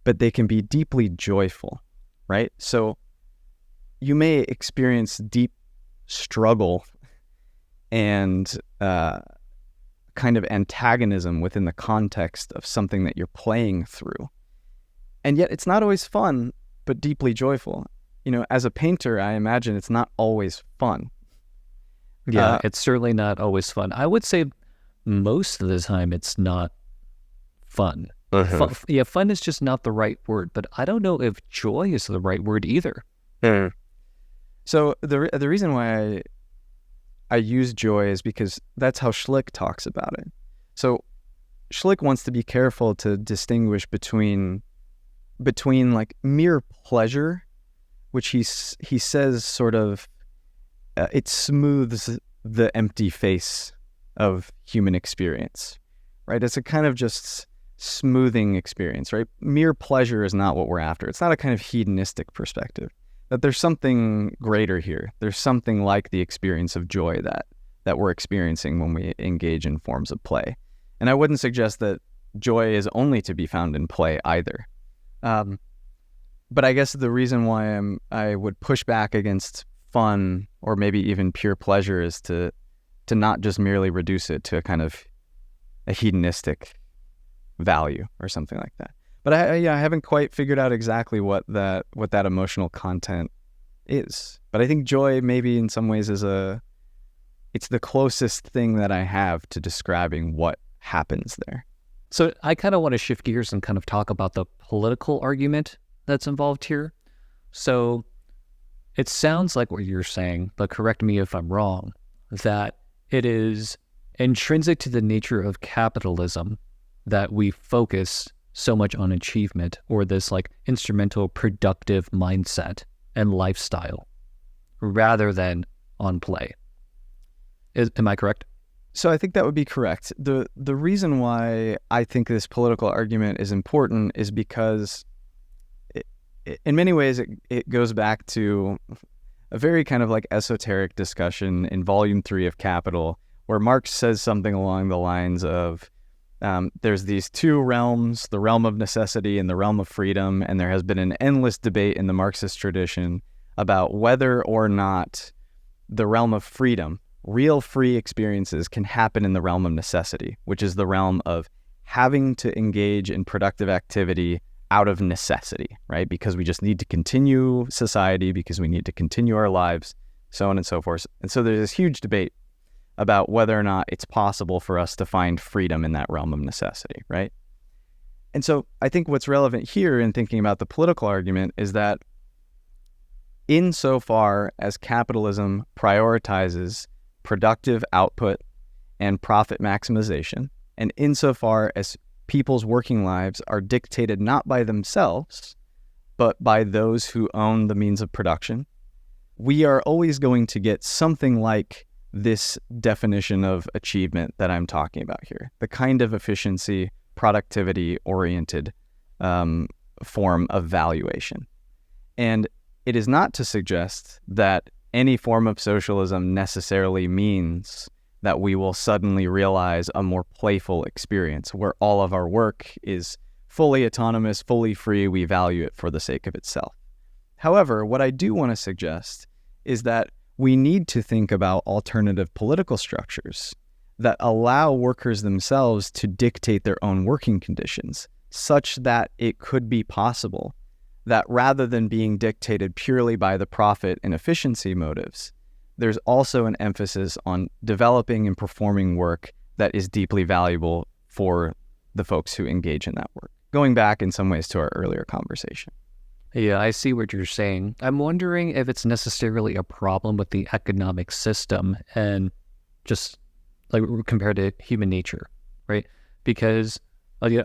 but they can be deeply joyful, right? So you may experience deep struggle and kind of antagonism within the context of something that you're playing through. And yet it's not always fun, but deeply joyful. As a painter, I imagine it's not always fun. Yeah, it's certainly not always fun. I would say most of the time it's not fun. Fun is just not the right word, but I don't know if joy is the right word either. So the reason why I use joy is because that's how Schlick talks about it. So Schlick wants to be careful to distinguish between like mere pleasure, which he says sort of it smooths the empty face of human experience, right? It's a kind of just smoothing experience, right? Mere pleasure is not what we're after. It's not a kind of hedonistic perspective. That there's something greater here. There's something like the experience of joy that we're experiencing when we engage in forms of play. And I wouldn't suggest that joy is only to be found in play either. But I guess the reason why I would push back against fun or maybe even pure pleasure is to not just merely reduce it to a kind of a hedonistic value or something like that. But I haven't quite figured out exactly what that emotional content is. But I think joy maybe in some ways it's the closest thing that I have to describing what happens there. So I kind of want to shift gears and kind of talk about the political argument that's involved here. So it sounds like what you're saying, but correct me if I'm wrong, that it is intrinsic to the nature of capitalism that we focus so much on achievement or this like instrumental productive mindset and lifestyle rather than on play. Am I correct? So I think that would be correct. The reason why I think this political argument is important is because in many ways it goes back to a very kind of like esoteric discussion in Volume 3 of Capital, where Marx says something along the lines of there's these two realms, the realm of necessity and the realm of freedom, and there has been an endless debate in the Marxist tradition about whether or not the realm of freedom, real free experiences, can happen in the realm of necessity, which is the realm of having to engage in productive activity out of necessity, right? Because we just need to continue society, because we need to continue our lives, so on and so forth. And so there's this huge debate about whether or not it's possible for us to find freedom in that realm of necessity, right? And so I think what's relevant here in thinking about the political argument is that insofar as capitalism prioritizes productive output and profit maximization, and insofar as people's working lives are dictated not by themselves, but by those who own the means of production, we are always going to get something like this definition of achievement that I'm talking about here, the kind of efficiency, productivity-oriented form of valuation. And it is not to suggest that any form of socialism necessarily means that we will suddenly realize a more playful experience where all of our work is fully autonomous, fully free, we value it for the sake of itself. However, what I do want to suggest is that we need to think about alternative political structures that allow workers themselves to dictate their own working conditions, such that it could be possible that rather than being dictated purely by the profit and efficiency motives, there's also an emphasis on developing and performing work that is deeply valuable for the folks who engage in that work. Going back in some ways to our earlier conversation. Yeah, I see what you're saying. I'm wondering if it's necessarily a problem with the economic system and just like compared to human nature, right? Because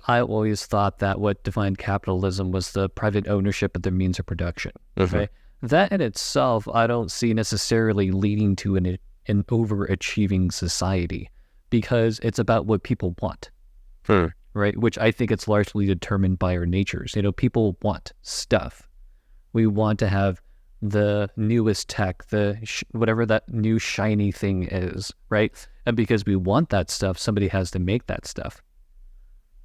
I always thought that what defined capitalism was the private ownership of the means of production, right? That in itself, I don't see necessarily leading to an overachieving society because it's about what people want, right? Which I think it's largely determined by our natures. You know, people want stuff. We want to have the newest tech, whatever that new shiny thing is, right? And because we want that stuff, somebody has to make that stuff.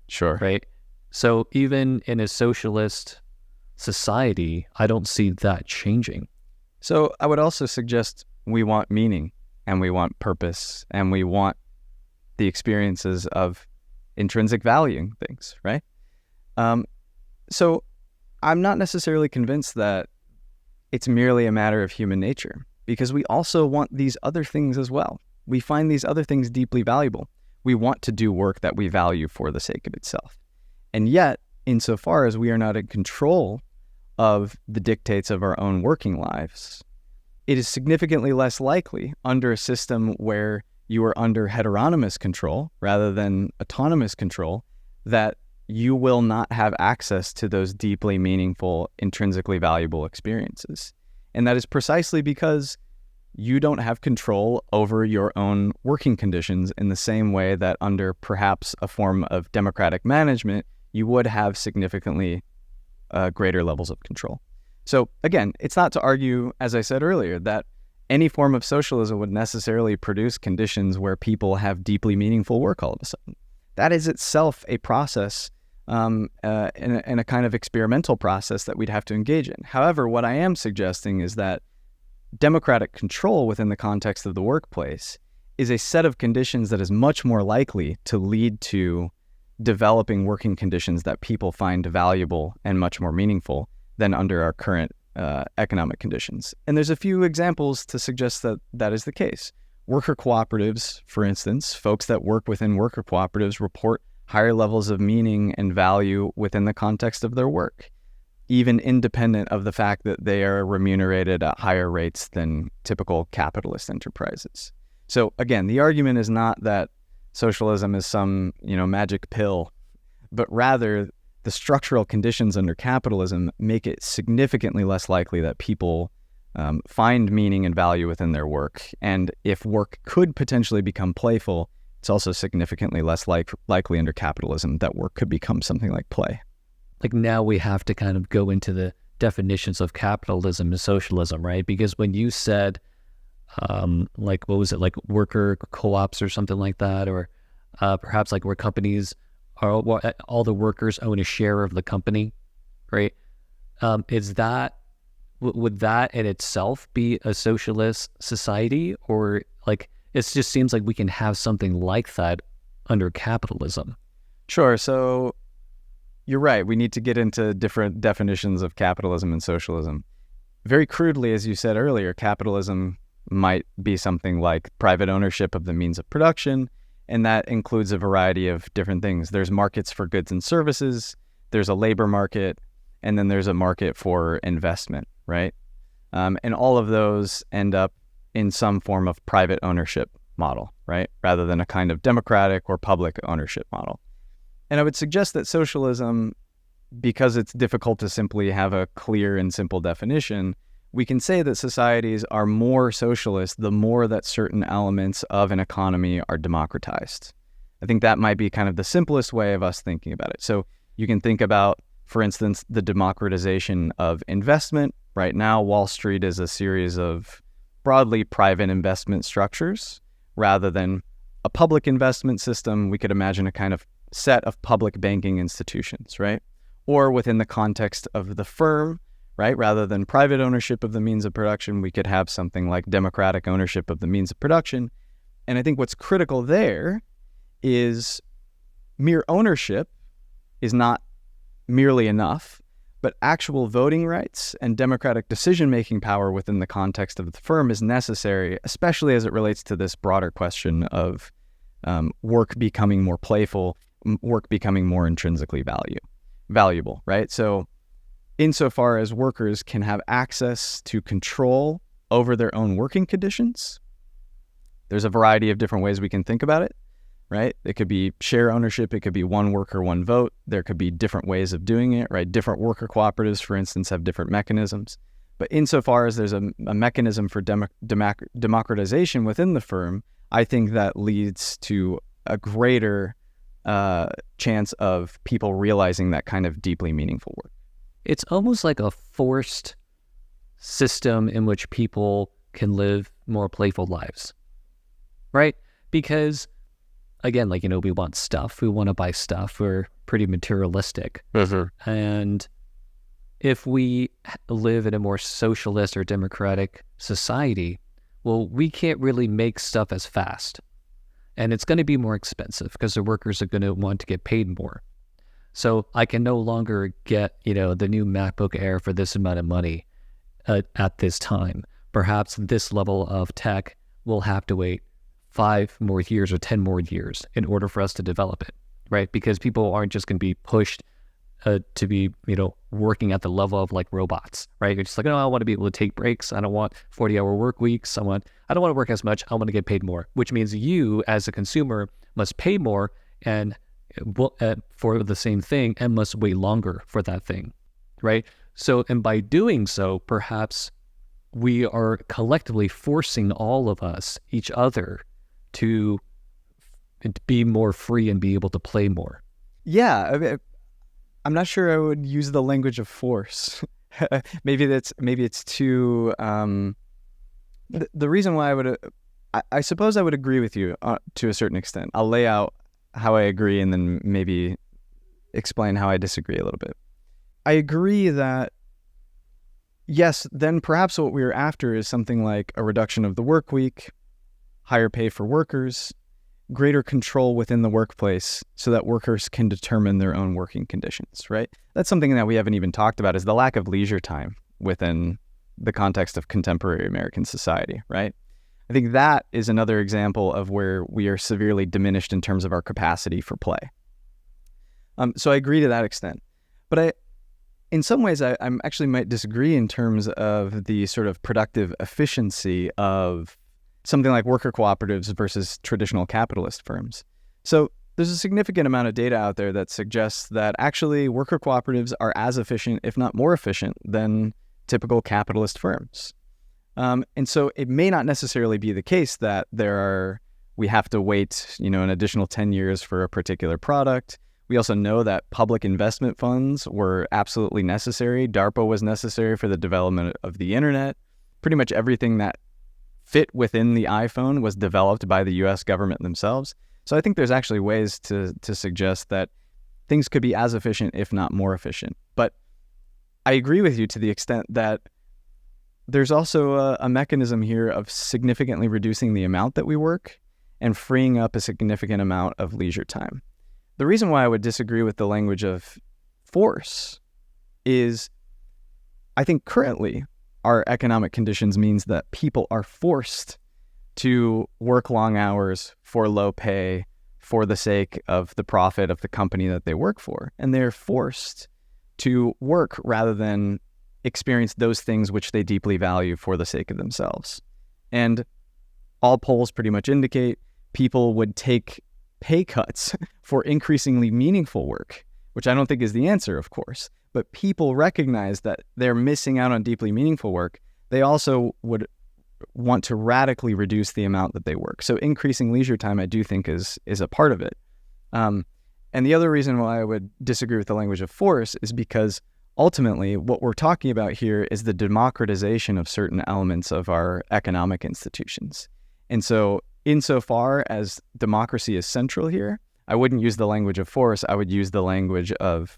Sure. Right? So even in a socialist society, I don't see that changing. So I would also suggest we want meaning and we want purpose and we want the experiences of intrinsic valuing things, right? So I'm not necessarily convinced that it's merely a matter of human nature, because we also want these other things as well. We find these other things deeply valuable. We want to do work that we value for the sake of itself. And yet, insofar as we are not in control of the dictates of our own working lives, it is significantly less likely under a system where you are under heteronymous control rather than autonomous control, that you will not have access to those deeply meaningful, intrinsically valuable experiences. And that is precisely because you don't have control over your own working conditions in the same way that under perhaps a form of democratic management, you would have significantly greater levels of control. So again, it's not to argue, as I said earlier, that any form of socialism would necessarily produce conditions where people have deeply meaningful work all of a sudden. That is itself a process and a kind of experimental process that we'd have to engage in. However, what I am suggesting is that democratic control within the context of the workplace is a set of conditions that is much more likely to lead to developing working conditions that people find valuable and much more meaningful than under our current economic conditions. And there's a few examples to suggest that that is the case. Worker cooperatives, for instance, folks that work within worker cooperatives report higher levels of meaning and value within the context of their work, even independent of the fact that they are remunerated at higher rates than typical capitalist enterprises. So again, the argument is not that socialism is some, magic pill, but rather the structural conditions under capitalism make it significantly less likely that people find meaning and value within their work. And if work could potentially become playful, it's also significantly less likely under capitalism that work could become something like play. Like now we have to kind of go into the definitions of capitalism and socialism, right? Because when you said, what was it, like worker co-ops or something like that, or perhaps like where companies are, all the workers own a share of the company, right? Would that in itself be a socialist society? Or like, it just seems like we can have something like that under capitalism. Sure. So you're right. We need to get into different definitions of capitalism and socialism. Very crudely, as you said earlier, capitalism might be something like private ownership of the means of production, and that includes a variety of different things. There's markets for goods and services, there's a labor market, and then there's a market for investment, right? And all of those end up in some form of private ownership model, right? Rather than a kind of democratic or public ownership model. And I would suggest that socialism, because it's difficult to simply have a clear and simple definition, we can say that societies are more socialist the more that certain elements of an economy are democratized. I think that might be kind of the simplest way of us thinking about it. So you can think about, for instance, the democratization of investment. Right now, Wall Street is a series of broadly private investment structures rather than a public investment system. We could imagine a kind of set of public banking institutions, right? Or within the context of the firm, right? Rather than private ownership of the means of production, we could have something like democratic ownership of the means of production. And I think what's critical there is mere ownership is not merely enough, but actual voting rights and democratic decision-making power within the context of the firm is necessary, especially as it relates to this broader question of work becoming more playful, work becoming more intrinsically valuable, right? So insofar as workers can have access to control over their own working conditions, there's a variety of different ways we can think about it, right? It could be share ownership. It could be one worker, one vote. There could be different ways of doing it, right? Different worker cooperatives, for instance, have different mechanisms. But insofar as there's a mechanism for democratization within the firm, I think that leads to a greater chance of people realizing that kind of deeply meaningful work. It's almost like a forced system in which people can live more playful lives, right? Because again, we want stuff, we want to buy stuff, we're pretty materialistic. Mm-hmm. And if we live in a more socialist or democratic society, well, we can't really make stuff as fast. And it's going to be more expensive because the workers are going to want to get paid more. So I can no longer get, the new MacBook Air for this amount of money at this time. Perhaps this level of tech will have to wait 5 more years or 10 more years in order for us to develop it, right? Because people aren't just going to be pushed to be, working at the level of like robots, right? You're just like, no, I want to be able to take breaks. I don't want 40-hour work weeks. I don't want to work as much. I want to get paid more, which means you as a consumer must pay more and for the same thing and must wait longer for that thing, right? So, and by doing so, perhaps we are collectively forcing all of us, each other, to be more free and be able to play more. Yeah, I mean, I'm not sure I would use the language of force. maybe it's too. The reason why I suppose I would agree with you to a certain extent. I'll lay out how I agree and then maybe explain how I disagree a little bit. I agree that, yes, then perhaps what we are after is something like a reduction of the work week, higher pay for workers, greater control within the workplace so that workers can determine their own working conditions, right? That's something that we haven't even talked about, is the lack of leisure time within the context of contemporary American society, right? I think that is another example of where we are severely diminished in terms of our capacity for play. So I agree to that extent. But in some ways, I actually might disagree in terms of the sort of productive efficiency of something like worker cooperatives versus traditional capitalist firms. So there's a significant amount of data out there that suggests that actually worker cooperatives are as efficient, if not more efficient, than typical capitalist firms. And so it may not necessarily be the case that we have to wait, an additional 10 years for a particular product. We also know that public investment funds were absolutely necessary. DARPA was necessary for the development of the internet. Pretty much everything that fit within the iPhone was developed by the US government themselves. So I think there's actually ways to suggest that things could be as efficient, if not more efficient. But I agree with you to the extent that there's also a mechanism here of significantly reducing the amount that we work and freeing up a significant amount of leisure time. The reason why I would disagree with the language of force is I think currently our economic conditions means that people are forced to work long hours for low pay for the sake of the profit of the company that they work for. And they're forced to work rather than experience those things which they deeply value for the sake of themselves. And all polls pretty much indicate people would take pay cuts for increasingly meaningful work, which I don't think is the answer, of course. But people recognize that they're missing out on deeply meaningful work. They also would want to radically reduce the amount that they work. So increasing leisure time, I do think, is a part of it. And the other reason why I would disagree with the language of force is because ultimately what we're talking about here is the democratization of certain elements of our economic institutions. And so insofar as democracy is central here, I wouldn't use the language of force. I would use the language of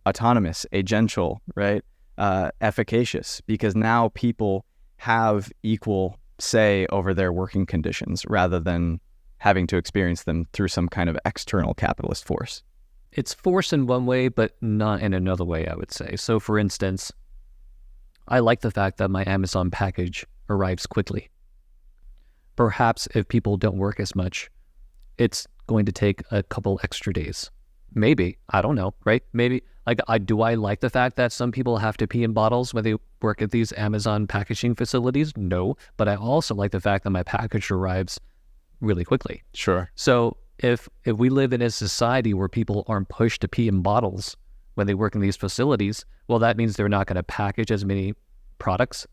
autonomous, agential, right? Efficacious, because now people have equal say over their working conditions rather than having to experience them through some kind of external capitalist force. It's force in one way, but not in another way, I would say. So for instance, I like the fact that my Amazon package arrives quickly. Perhaps if people don't work as much, it's going to take a couple extra days. Maybe, I don't know, right? Maybe, do I like the fact that some people have to pee in bottles when they work at these Amazon packaging facilities? No, but I also like the fact that my package arrives really quickly. Sure. So if we live in a society where people aren't pushed to pee in bottles when they work in these facilities, well, that means they're not going to package as many products,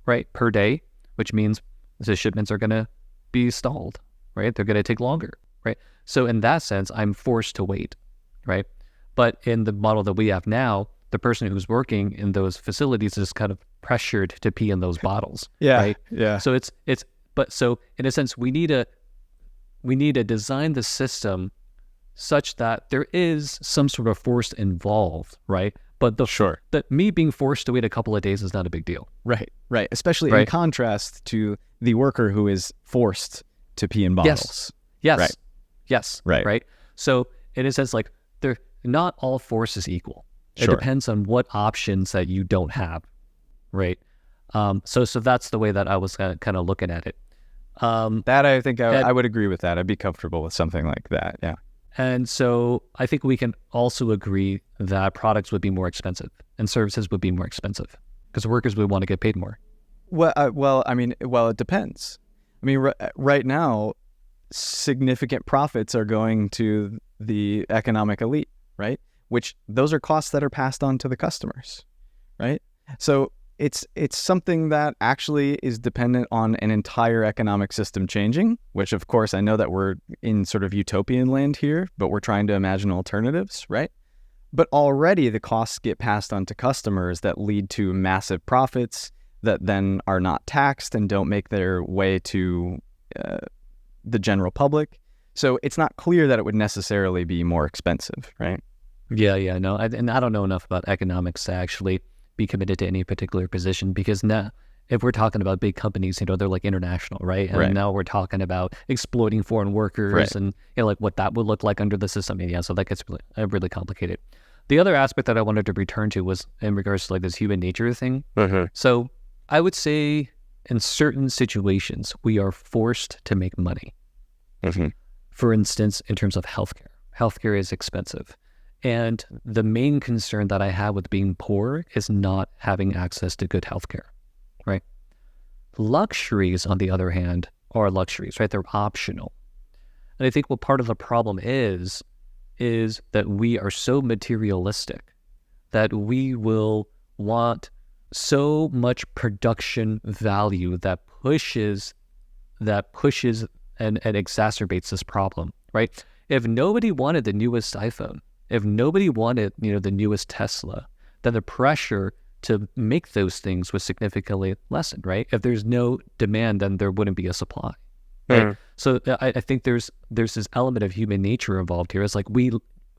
right, per day, which means the shipments are going to be stalled, right? They're going to take longer, right? So in that sense, I'm forced to wait, right? But in the model that we have now, the person who's working in those facilities is kind of pressured to pee in those bottles, yeah, right? Yeah. So so in a sense, we need to design the system such that there is some sort of force involved, right? But that me being forced to wait a couple of days is not a big deal. Right. Especially in contrast to the worker who is forced to pee in bottles. Yes. Right. So in a sense, not all force is equal. It depends on what options that you don't have, right? So that's the way that I was kind of looking at it. That I think I would agree with that. I'd be comfortable with something like that. Yeah. And so I think we can also agree that products would be more expensive and services would be more expensive because workers would want to get paid more. Well, it depends. I mean, right now, significant profits are going to the economic elite, right? Which those are costs that are passed on to the customers, right? So it's something that actually is dependent on an entire economic system changing, which of course I know that we're in sort of utopian land here, but we're trying to imagine alternatives, right? But already the costs get passed on to customers that lead to massive profits that then are not taxed and don't make their way to the general public. So it's not clear that it would necessarily be more expensive, right? Yeah, no. And I don't know enough about economics to actually be committed to any particular position because now, if we're talking about big companies, they're like international, right? And now we're talking about exploiting foreign workers and like what that would look like under the system. Yeah, so that gets really complicated. The other aspect that I wanted to return to was in regards to like this human nature thing. So I would say in certain situations, we are forced to make money. For instance, in terms of healthcare. Healthcare is expensive. And the main concern that I have with being poor is not having access to good healthcare, right? Luxuries, on the other hand, are luxuries, right? They're optional. And I think what part of the problem is that we are so materialistic that we will want so much production value that pushes and exacerbates this problem, right? If nobody wanted the newest iPhone, if nobody wanted, the newest Tesla, then the pressure to make those things was significantly lessened, right? If there's no demand, then there wouldn't be a supply, right? So I think there's this element of human nature involved here. It's like we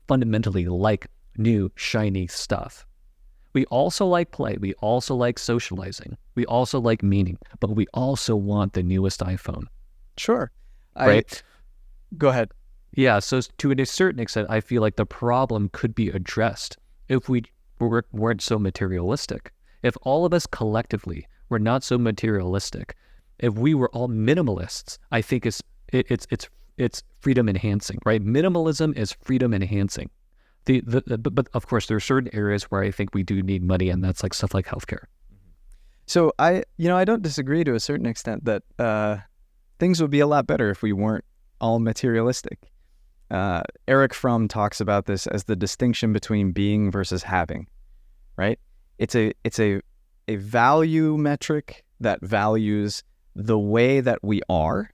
fundamentally like new, shiny stuff. We also like play. We also like socializing. We also like meaning, but we also want the newest iPhone. Sure. Right? Go ahead. Yeah, so to a certain extent, I feel like the problem could be addressed if we weren't so materialistic. If all of us collectively were not so materialistic, if we were all minimalists, I think it's freedom enhancing, right? Minimalism is freedom enhancing. But of course, there are certain areas where I think we do need money, and that's like stuff like healthcare. So I don't disagree to a certain extent that things would be a lot better if we weren't all materialistic. Eric Fromm talks about this as the distinction between being versus having, right? It's a value metric that values the way that we are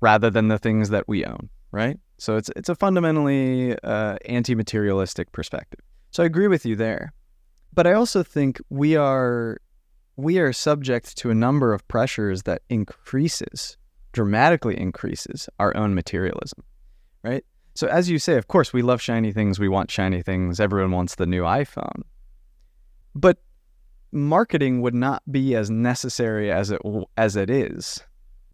rather than the things that we own, right? So it's a fundamentally anti-materialistic perspective. So I agree with you there. But I also think we are subject to a number of pressures that dramatically increases our own materialism. Right? So as you say, of course, we love shiny things. We want shiny things. Everyone wants the new iPhone. But marketing would not be as necessary as it is,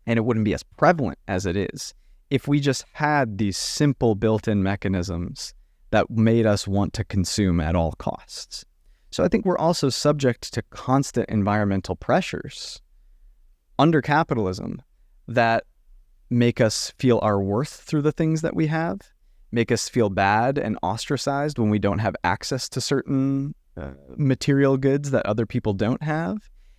and it wouldn't be as prevalent as it is if we just had these simple built-in mechanisms that made us want to consume at all costs. So I think we're also subject to constant environmental pressures under capitalism that make us feel our worth through the things that we have, make us feel bad and ostracized when we don't have access to certain material goods that other people don't have.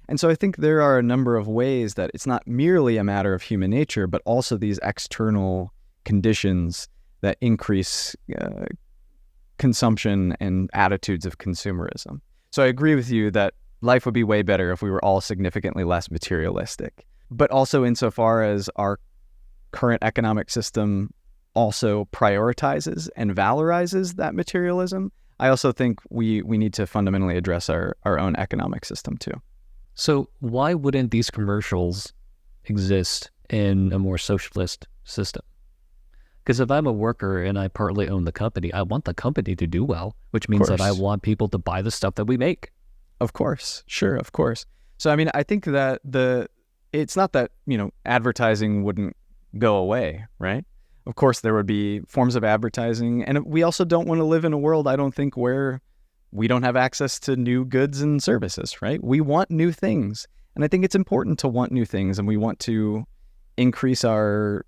And so I think there are a number of ways that it's not merely a matter of human nature, but also these external conditions that increase consumption and attitudes of consumerism. So I agree with you that life would be way better if we were all significantly less materialistic. But also insofar as our current economic system also prioritizes and valorizes that materialism, I also think we need to fundamentally address our own economic system too. So why wouldn't these commercials exist in a more socialist system? Because if I'm a worker and I partly own the company, I want the company to do well, which means that I want people to buy the stuff that we make. Of course. Sure, of course. So, I mean, I think that it's not that, advertising wouldn't go away, right? Of course, there would be forms of advertising. And we also don't want to live in a world, I don't think, where we don't have access to new goods and services, right? We want new things. And I think it's important to want new things. And we want to increase our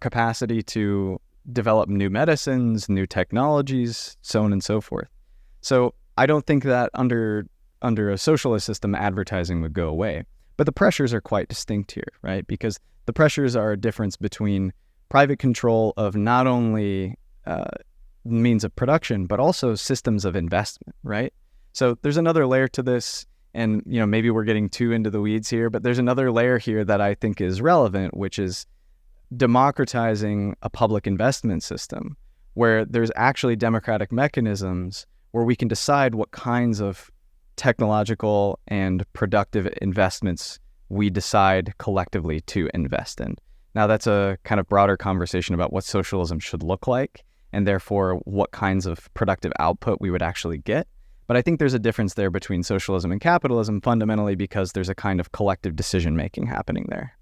capacity to develop new medicines, new technologies, so on and so forth. So I don't think that under a socialist system, advertising would go away. But the pressures are quite distinct here, right? Because the pressures are a difference between private control of not only means of production, but also systems of investment, right? So there's another layer to this, and maybe we're getting too into the weeds here, but there's another layer here that I think is relevant, which is democratizing a public investment system where there's actually democratic mechanisms where we can decide what kinds of technological and productive investments we decide collectively to invest in. Now, that's a kind of broader conversation about what socialism should look like, and therefore what kinds of productive output we would actually get. But I think there's a difference there between socialism and capitalism, fundamentally because there's a kind of collective decision-making happening there.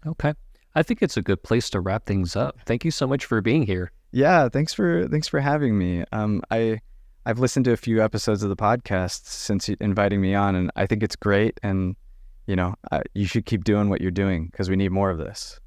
Okay. I think it's a good place to wrap things up. Thank you so much for being here. Yeah, thanks for having me. I've listened to a few episodes of the podcast since inviting me on, and I think it's great. And you should keep doing what you're doing because we need more of this.